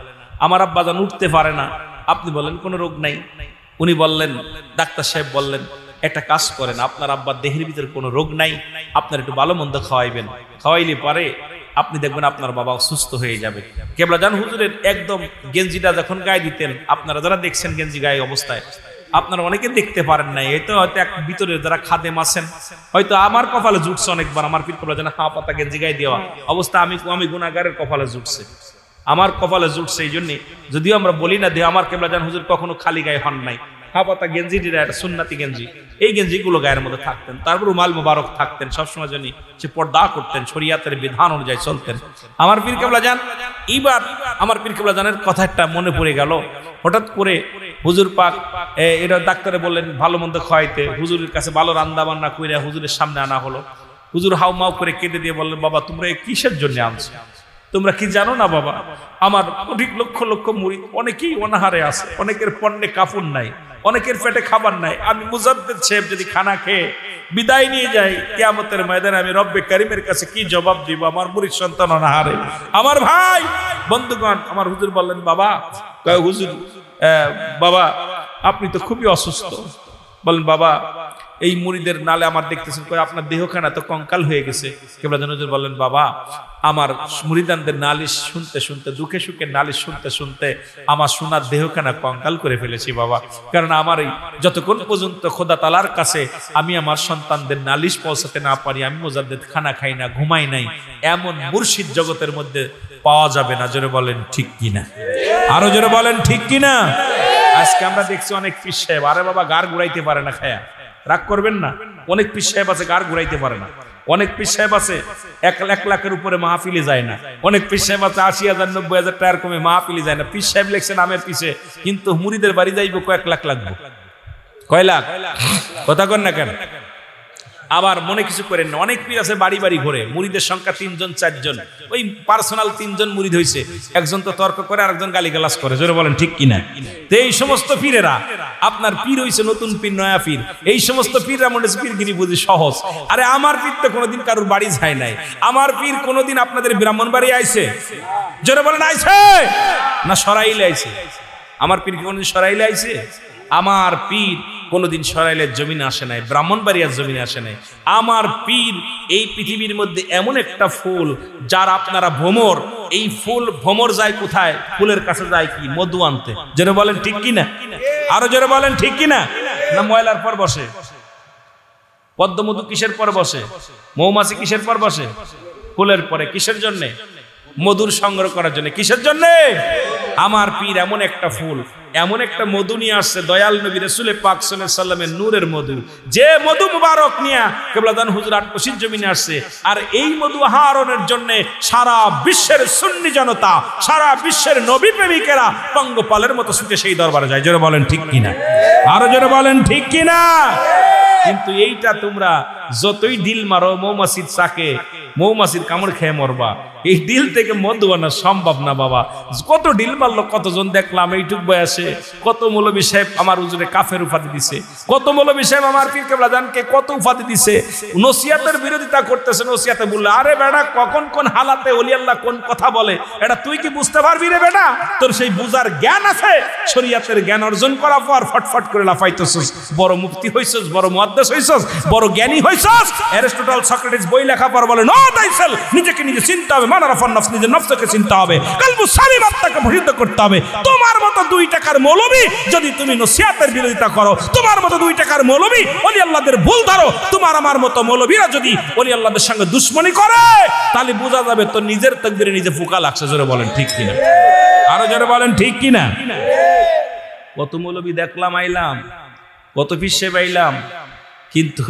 আমার আব্বাজান উঠতে পারে না, আপনি বলেন কোনো রোগ নাই। উনি বললেন, ডাক্তার সাহেব বললেন একটা কাজ করেন, আপনার আব্বার দেহের ভিতরে কোনো রোগ নাই, আপনার একটু ভালো মন্দ খাওয়াইবেন, খাওয়াইলে পারে আপনি দেখবেন আপনার বাবা সুস্থ হয়ে যাবে। কেবলা জান হুজুরের একদম গেঞ্জিটা যখন গায়ে দিতেন, আপনারা যারা দেখছেন গেঞ্জি গায়ে অবস্থায়, আপনারা অনেকে দেখতে পারেন নাই, এই তো হয়তো এক ভিতরে যারা খাদেম আছেন হয়তো আমার কপালে জুটছে অনেকবার। আমার পীর কেবলা জান হা পাতা গেঞ্জি গায়ে দেওয়া অবস্থা আমি গুনাহগারের কপালে জুটছে, আমার কপালে জুটছে। এই জন্য যদিও আমরা বলি না দিয়ে আমার কেবলা জান হুজুর কখনো খালি গায়ে হন নাই। হাপাতা গেঞ্জি একটা সুন্নাতি গেঞ্জি, এই গেঞ্জিগুলো গায়ের মধ্যে থাকতেন। তারপর রুমাল মুবারক থাকতেন, সবসময় জন্য সে পর্দা করতেন, শরিয়াতের বিধান অনুযায়ী চলতেন। আমার পীর কেবলা জান এইবার আমার পীর কেবলা জানের কথা একটা মনে পড়ে গেল। হঠাৎ করে হুজুর পাক এটা ডাক্তারে বললেন ভালো মন্দ খাওয়াইতে, হুজুরের কাছে ভালো রান্না বান্না করে হুজুরের সামনে আনা হলো। হুজুর হাউ মাউ করে কেঁদে দিয়ে বললেন, বাবা তোমরা কিসের জন্য আনছো? তোমরা কি জানো না বাবা, আমার অনেক লক্ষ লক্ষ মুরিদ অনেকেই অনাহারে আছে, অনেকের পণ্যে কাপড় নাই, অনেকের পেটে খাবার নাই। আমি মুজাদ্দিদ সাহেব যদি খানা খেয়ে বিদায় নিয়ে যাই, কিয়ামতের ময়দানে আমি রব্বে কারিমের কাছে কি জবাব দিব? আমার মুরিদ সন্তান অনাহারে। আমার ভাই বন্ধুগণ, আমার হুজুর বললেন, বাবা হুজুর বাবা আপনি তো খুবই অসুস্থ। বলেন বাবা এই মুরিদের নালে আমার দেখতেছেন আপনার দেহখানা তো কঙ্কাল হয়ে গেছে। কেবলা জান হুজুর বললেন, বাবা আমার মুরিদানদের নালিশ শুনতে শুনতে, দুঃখে সুখে নালিশ শুনতে শুনতে আমার সোনার দেহখানা কঙ্কাল করে ফেলেছি বাবা। কারণ আমার এই যতক্ষণ পর্যন্ত খোদা তাআলার কাছে আমি আমার সন্তানদের নালিশ পৌঁছাতে না পারি, আমি মুজাদ্দিদ খানা খাই না, ঘুমাই নাই, এমন মুর্শিদ জগতের মধ্যে পাওয়া যাবে না। জোরে বলেন ঠিক কিনা? আরো জোরে বলেন ঠিক কিনা। আজকে আমরা দেখছি অনেক পীর সাহেব, আরে বাবা গার ঘুরাইতে পারে না, খায়া রাগ করবেন না। অনেক পীর সাহেব আছে গার ঘুরাইতে পারে না। অনেক পীর সাহেব আছে 1 লাখের উপরে মাহফিলে যায় না। অনেক পীর সাহেব আছে 80,000 90,000 টাকার কমে মাহফিলে যায় না। পীর সাহেব লেখছে নামের পিছে, কিন্তু মুরিদের বাড়ি যাইব কয়েক লাখ লাগবে। কয় লাখ? কথা কন না কেন? আবার মনে কিছু করেন না, অনেক পীর আছে বাড়ি বাড়ি ঘুরে, মুরিদের সংখ্যা 3 জন 4 জন, ওই পার্সোনাল 3 জন মুরিদ হয়েছে, একজন তো তর্ক করে আর একজন গালিগালাজ করে, জোরে বলেন ঠিক কিনা। তো এই সমস্ত পীরেরা, আপনার পীর হইছে নতুন পীর, নয়া পীর, এই সমস্ত পীররা মনে হচ্ছে পীরগিরি বুঝি সহজ। আরে আমার পীর তো কোনোদিন কারোর বাড়ি যায় নাই। আমার পীর কোনোদিন আপনাদের ব্রাহ্মণবাড়ি আইছে? জোরে বলেন আইছে না সরাইলে আইছে? আমার পীর কি কোনোদিন সরাইলে আইছে? আমার পীর কোনোদিন সরাইলের জমিনে আসে নাই, ব্রাহ্মণবাড়িয়ার জমিনে আসে নাই। আমার পীর এই পৃথিবীর মধ্যে এমন একটা ফুল যার আপনারা ভ্রমর, এই ফুল ভ্রমর যায় কোথায়? ফুলের কাছে যায় কি? মধু আনতে। জোরে বলেন ঠিক কিনা। আরো জোরে বলেন ঠিক কিনা। না ময়লার পর বসে? পদ্মমধু কিসের পর বসে? মৌমাছি কিসের পর বসে? ফুলের পরে। কিসের জন্যে? মধুর সংগ্রহ করার জন্য। কিসের জন্যে? আমার পীর এমন একটা ফুল, এমন একটা মধু নিয়ে আসছে, দয়াল নবী রাসূল পাক সাল্লাল্লাহু আলাইহি সাল্লামের নূরের মধু, যে মধু মুবারক নিয়ে কিবলাদান হুজুর আটকশির জমিনে আসছে। আর এই মধু আহরণের জন্য সারা বিশ্বের সুন্নি জনতা, সারা বিশ্বের নবী প্রেমিকেরা পঙ্গপালের মতো ছুটে সেই দরবারে যায়। জোরে বলেন ঠিক কিনা। আরো জোরে বলেন ঠিক কিনা। কিন্তু এইটা তোমরা যতই ডিল মারো মৌমাছির চাকে, মৌমাছির কামড় খেয়ে মরবা। এই ডিল থেকে মধু আনা সম্ভব না বাবা। কত ডিল মারলো, কতজন দেখলাম এইটুক বয়সে। কত মৌলবী সাহেব আমার হুজুরে কাফের উপাধি দিছে, কত মৌলবী সাহেব আমার পীর কেবলাদানকে কত উপাধি দিছে। নসিহতের বিরোধিতা করতেছে, নসিহতে বললে আরে বেটা কখন কোন হালাতে ওলি আল্লাহ কোন কথা বলে এটা তুই কি বুঝতে পারবি রে বেটা? তোর সেই বুঝার জ্ঞান আছে? শরীয়তের জ্ঞান অর্জন করার পর ফটফট করে লাফাইতেছস, বড় মুফতি হইছস, বড় মুহাদ্দিস হইছস, বড় জ্ঞানী হইছস। অ্যারিস্টটল সক্রেটিস বই লেখা পর বলে নো তাইসেল, নিজেকে নিজে চিনতে হবে, মানারাফান নফস, নিজের নফসকে চিনতে হবে, কলবু সালিম, আত্মাকে পরিশুদ্ধ করতে হবে। তোমার মতো 2 টাকার মৌলবী যদি তুমি নসিহতের বিরোধিতা করো, তোমার মতো 2 টাকার মৌলবী ওলি আল্লাহদের ভুল ধরো, তোমার আমার মতো মৌলবীরা যদি ওলি আল্লাহদের সঙ্গে দুশমনি করে, তাহলে বোঝা যাবে তো নিজের তাকদীরে নিজে ফুকা লাগছে। জোরে বলেন ঠিক কিনা। আরো জোরে বলেন ঠিক কিনা। কত মৌলবী দেখলাম, আইলাম, কত পিছে পাইলাম, কিন্তু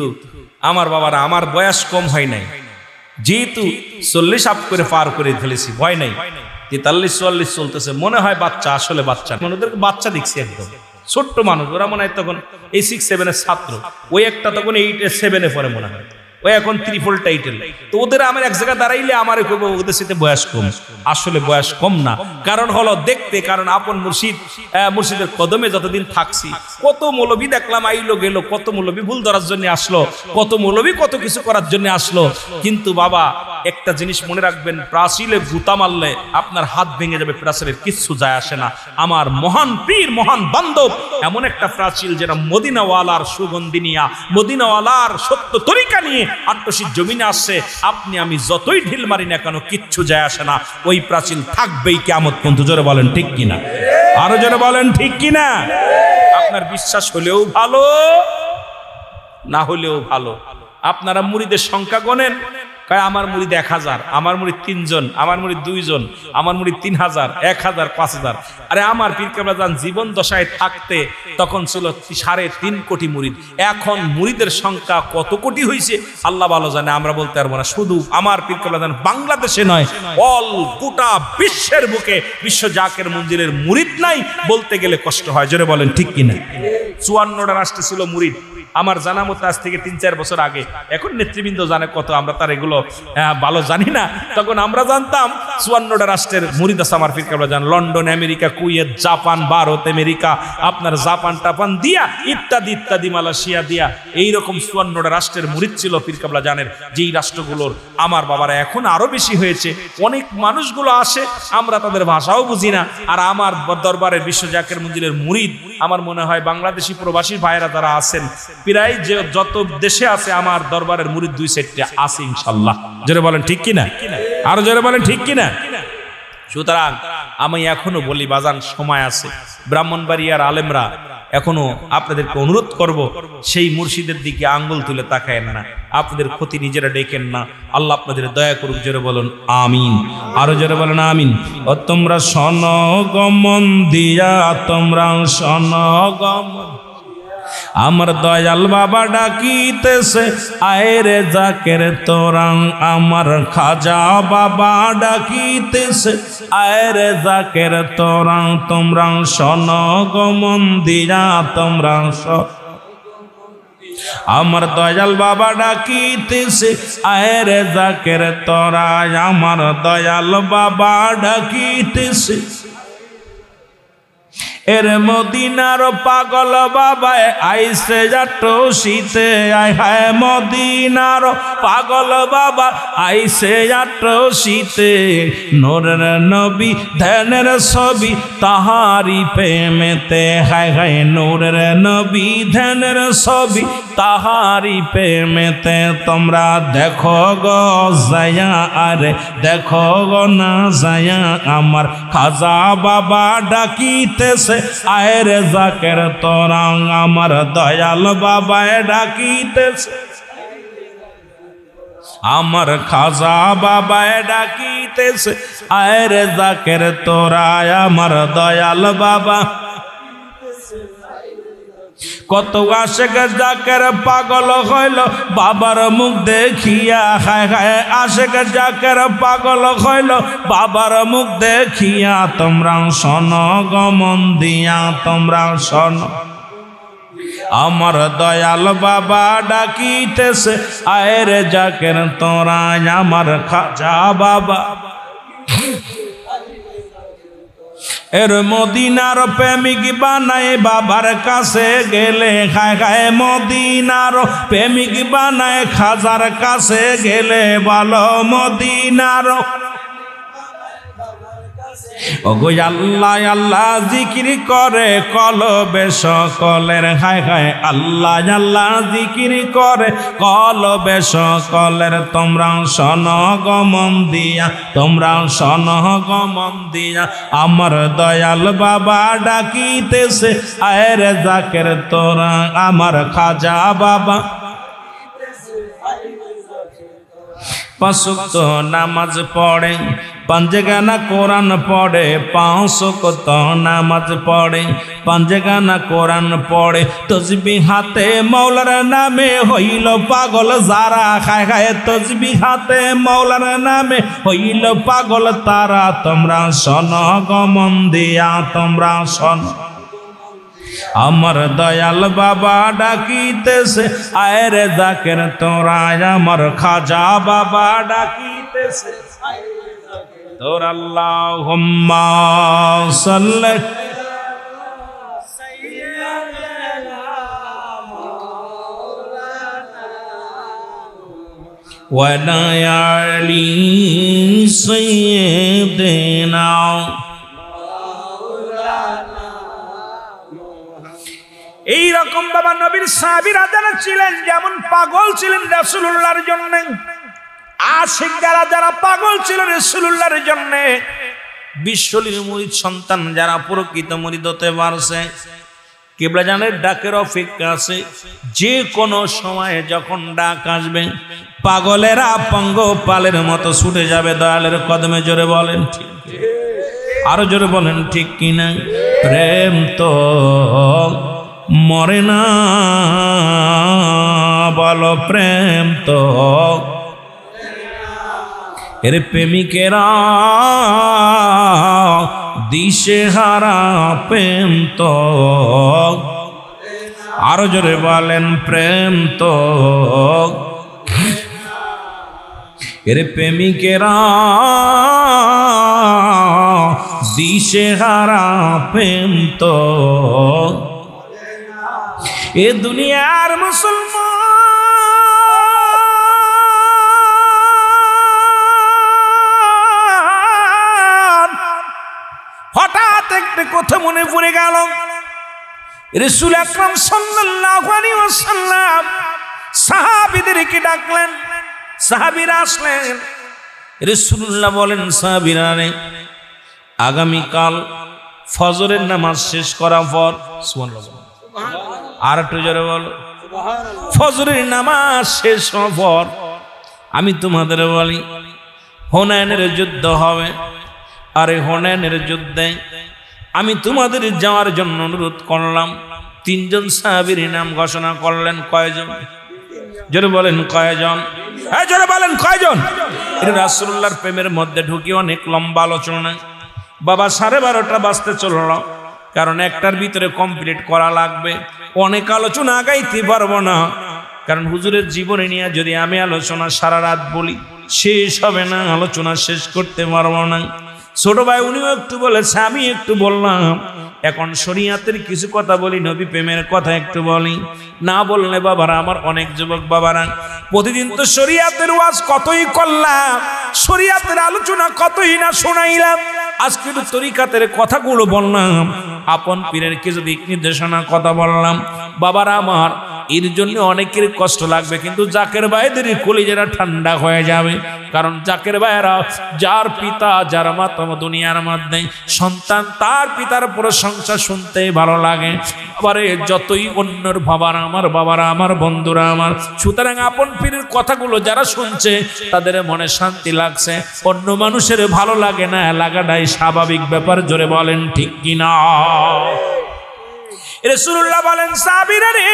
আমার বাবারা, আমার বয়স কম হয় নাই, যেহেতু 40 আপ করে পার করে ফেলেছি, ভয় নাই। 43-44 চলতেছে, মনে হয় বাচ্চা, আসলে বাচ্চা ওদেরকে বাচ্চা দেখছি, একদম ছোট্ট মানুষ। ওরা মনে হয় তখন এই 6-7 ছাত্র, ওই একটা তখন 8-7 পরে মনে হয়, ওই এখন 3 টাইটেল। তো ওদের আমার এক জায়গায় দাঁড়াইলে আমার ওদের সাথে বয়স কম, আসলে বয়স কম না, কারণ হলো দেখতে, কারণ আপন মুর্শিদ, মুর্শিদের কদমে যতদিন থাকছি, কত মৌলবী দেখলাম আইলো গেল, কত মৌলবী ভুল ধরার জন্য আসলো, কত মৌলবী কত কিছু করার জন্য আসলো। কিন্তু বাবা একটা জিনিস মনে রাখবেন, প্রাচীলে গুতা মারলে আপনার হাত ভেঙে যাবে, প্রাচীলের কিচ্ছু যায় আসে না। আমার মহান পীর, মহান বান্ধব এমন একটা প্রাচীল যেটা মদিনাওয়ালার সুগন্ধি নিয়া, মদিনাওয়ালার সত্য তরিকা নিয়ে আটশির জমিনে আসছে। আপনি আমি যতই ঢিল মারি না কেন কিচ্ছু যায় আসে না, ওই প্রাচীল থাকবেই কিয়ামত পর্যন্ত। জোরে বলেন ঠিক কিনা। আরো জোরে বলেন ঠিক কিনা। আপনার বিশ্বাস হলেও ভালো, না হলেও ভালো। আপনারা মুরিদের সংখ্যা গণেন, আমার মুরিদ 1000, আমার মুরিদ 3 জন, আমার মুরিদ 2 জন, আমার মুরিদ 3000, 1000, 5000। আরে আমার পীর কেবলাদান জীবন দশায় থাকতে তখন ছিল 3.5 কোটি মুরিদ। এখন মুরিদের সংখ্যা কত কোটি হয়েছে আল্লাহ ভালো জানে, আমরা বলতে পারবো না। শুধু আমার পীর কেবলাদান বাংলাদেশে নয়, অল গোটা বিশ্বের বুকে বিশ্ব জাকের মঞ্জিলের মুরিদ নাই বলতে গেলে কষ্ট হয়। জোরে বলেন ঠিক কিনা। 54টা রাষ্ট্রে ছিল মুরিদ আমার জানা মতো, আজ থেকে 3-4 বছর আগে। এখন নেতৃবৃন্দ জানে কত, আমরা তার এগুলো ভালো জানি না। তখন আমরা জানতাম 54টা রাষ্ট্রের মুরিদ আছে আমার পীর কেবলাদান। London, America, Kuwait, Japan, Bharat, America, আপনার জাপান টাপান দিয়া ইত্যাদি ইত্যাদি, মালয়েশিয়া দিয়া, এইরকম 54টা রাষ্ট্রের মুরিদ ছিল পীর কেবলাদানের। যেই রাষ্ট্রগুলোর আমার বাবারা এখন আরো বেশি হয়েছে, অনেক মানুষগুলো আসে, আমরা তাদের ভাষাও বুঝি না। আর আমার দরবারের বিশ্ব জাকের মঞ্জিলের মুরিদ আমার মনে হয় বাংলাদেশি প্রবাসী ভাইয়েরা যারা আছেন, প্রায় যে যত দেশে আছে আমার দরবারের মুরিদ 2 সেটটা আছে ইনশাআল্লাহ। জোরে বলেন ঠিক কিনা। আরো জোরে বলেন ঠিক কিনা। সুতরাং আমি এখনো বলি বাজান, সময় আছে। ব্রাহ্মণবাড়িয়ার আলেমরা এখনো আপনাদেরকে অনুরোধ করব, সেই মুর্শিদের দিকে আঙ্গুল তুলে তাকায়েন না, আপনাদের ক্ষতি নিজেরা ডেকেন না। আল্লাহ আপনাদের দয়া করুক। জোরে বলুন আমিন, আরো জোরে বলুন আমিন। ও তোমরা শোনো গমন দিয়া, তোমরা শোনো গমন, আমার দয়াল বাবা ডাকিতেছে, আয় রে জাকের তোরা, আমার খাজা বাবা ডাকিতেছে, আয় রে জাকের তোরা, তোমরা শোনো গমন দিয়া, তোমরা আমার দয়াল বাবা ডাকিতেছে, আয় রে জাকের তোরা, আমার দয়াল বাবা ডাকিতেছে। এর মদিনার পাগল বাবায় আইসে যাটো শীতে, আয় হায় মদিনার পাগল বাবা আইসে যাটো শীতে, নূরের নবী ধ্যানের ছবি তাহারি প্রেমেতে, হায় হায় নূরের নবী ধ্যানের ছবি তাহারি প্রেমেতে। তোমরা দেখো গো যায়া, আরে দেখো গো না যায়া, আমার খাজা বাবা ডাকিতেছে, আয় রে জাকের তোরা, আমার দয়াল বাবায় ডাকিতেছে, আমার খাজা বাবায় ডাকিতেছে, আয় রে জাকের তোরা, আমার দয়াল বাবা। কত আশেক জাকের পাগল হইল বাবার মুখ দেখিয়া, হায় হায় আশেক জাকের পাগল হইল বাবার মুখ দেখিয়া। তোমরা শোনো গমন দিয়া, তোমরা শোনো, আমার দয়াল বাবা ডাকিতেছে, আয় রে জাকের তোরা, আমার খাজা বাবা। এর মদিনার প্রেমিক বানায় বাবার কাছে গেলে, খায় খায় মদিনার প্রেমিক বানায় খাজার কাছে গেলে, ভালো মদিনার ওগো আল্লাহ আল্লাহ জিকির করে কলবে সকলের, হায় হায় আল্লাহ আল্লাহ জিকির করে কলবে সকলের। তোমরা শোনো গমন দিয়া, তোমরা শোনো গমন দিয়া, আমার দয়াল বাবা ডাকিতেছে, আয় রে জাকের তোরা, আমার খাজা বাবা। পাঁচ ওয়াক্ত নামাজ পড়ে, পাঞ্জগানা কোরআন পড়ে, 5 ওয়াক্ত নামাজ পড়ে, পাঞ্জগানা কোরআন পড়ে, তসবিহ হাতে মৌলার নামে হইল পাগল যারা, খায় খায় তসবিহ হাতে মৌলার নামে হইল পাগল তারা। তোমরা শোনো গমন দিয়া, তোমরা শোনো, আমার দয়াল বাবা ডাকিতেছে, আয় রে জাকের তোরা, আমার খাজা বাবা ডাকিতেছে, তোর আল্লাহুম্মা সাল্লি ওয়া আলা আলি সাইয়্যিদিনা। এই রকম বাবা নবীর সাহাবীরা যারা ছিলেন, যেমন পাগল ছিলেন রাসূলুল্লাহর জন্য, আশিকরা যারা পাগল ছিল রাসূলুল্লাহর জন্য, বিশ্বলীর মুরিদ সন্তান যারা প্রকৃত মুরিদ হতে পারছে, কিবলা জানের ডাকের অপেক্ষা আছে। যে কোনো সময়ে যখন ডাক আসবে, পাগলেরা পঙ্গপালের মতো ছুটে যাবে দয়ালের কদমে। জোরে বলেন ঠিক, আরো জোরে বলেন ঠিক কিনা। প্রেম তো মরে না, বলো প্রেম তো, এর প্রেমিকেরা দিশে হারা, প্রেম তো, আরো জোরে বলেন প্রেম তো, এর প্রেমিকেরা দিশে হারা, প্রেম তো। এ দুনিয়ার মুসলমান হঠাৎ একটা কথা মনে পড়ে গেল, রাসূল আকরাম সাল্লাল্লাহু আলাইহি ওয়াসাল্লাম সাহাবীদেরকে ডাকলেন। সাহাবীরা আসলেন, রাসূলুল্লাহ বলেন, সাহাবীরা রে, আগামীকাল ফজরের নামাজ শেষ করার পর, সুবহানাল্লাহ, আর একটু জোরে বলো ফজরের নামাজ শেষ হওয়ার পর আমি তোমাদের বলি হুনাইনের যুদ্ধ হবে। আর এই হুনাইনের যুদ্ধে আমি তোমাদের যাওয়ার জন্য অনুরোধ করলাম। 3 জন সাহাবীর নাম ঘোষণা করলেন। কয়জন? জোরে বলেন কয়জন? হ্যাঁ জোরে বলেন কয়জন? এটা রাসূলুল্লাহর প্রেমের মধ্যে ঢুকি অনেক লম্বা আলোচনা। বাবা 12:30 বাজতে চলল, কারণ একটার ভিতরে কমপ্লিট করা লাগবে। অনেক আলোচনা আগাইতে পারবো না, কারণ হুজুরের জীবনী নিয়ে যদি আমি আলোচনা সারা রাত বলি শেষ হবে না, আলোচনা শেষ করতে পারবো না। ছোট ভাই উনিও একটু বলেছে, আমি একটু বললাম। এখন শরিয়াতের কিছু কথা বলি, নবী প্রেমের কথা একটু বলি। না বললে বাবারা, আমার অনেক যুবক বাবারা প্রতিদিন তো শরিয়াতের ওয়াজ কতই করলাম, শরিয়াতের আলোচনা কতই না শোনাইলাম। আজকে তো তরিকাতের কথাগুলো বললাম, আপন পীরের কিছু দিক নির্দেশনা কথা বললাম। বাবারা আমার, এর জন্য অনেকের কষ্ট লাগবে, কিন্তু জাকের ভাইদের কলিজারা ঠান্ডা হয়ে যাবে। কারণ জাকের ভাইয়েরা, যার পিতা যার মাতা দুনিয়ার মধ্যে সন্তান, তার পিতার প্রশংসা শুনতেই ভালো লাগে। আবার যতই অন্যর বাবারা আমার বন্ধুরা আমার, সুতরাং আপন পীরের কথাগুলো যারা শুনছে তাদের মনে শান্তি লাগছে, অন্য মানুষের ভালো লাগে না লাগাটাই স্বাভাবিক ব্যাপার। জোরে বলেন ঠিক কিনা? রাসূলুল্লাহ বলেন, সাহাবীরা রে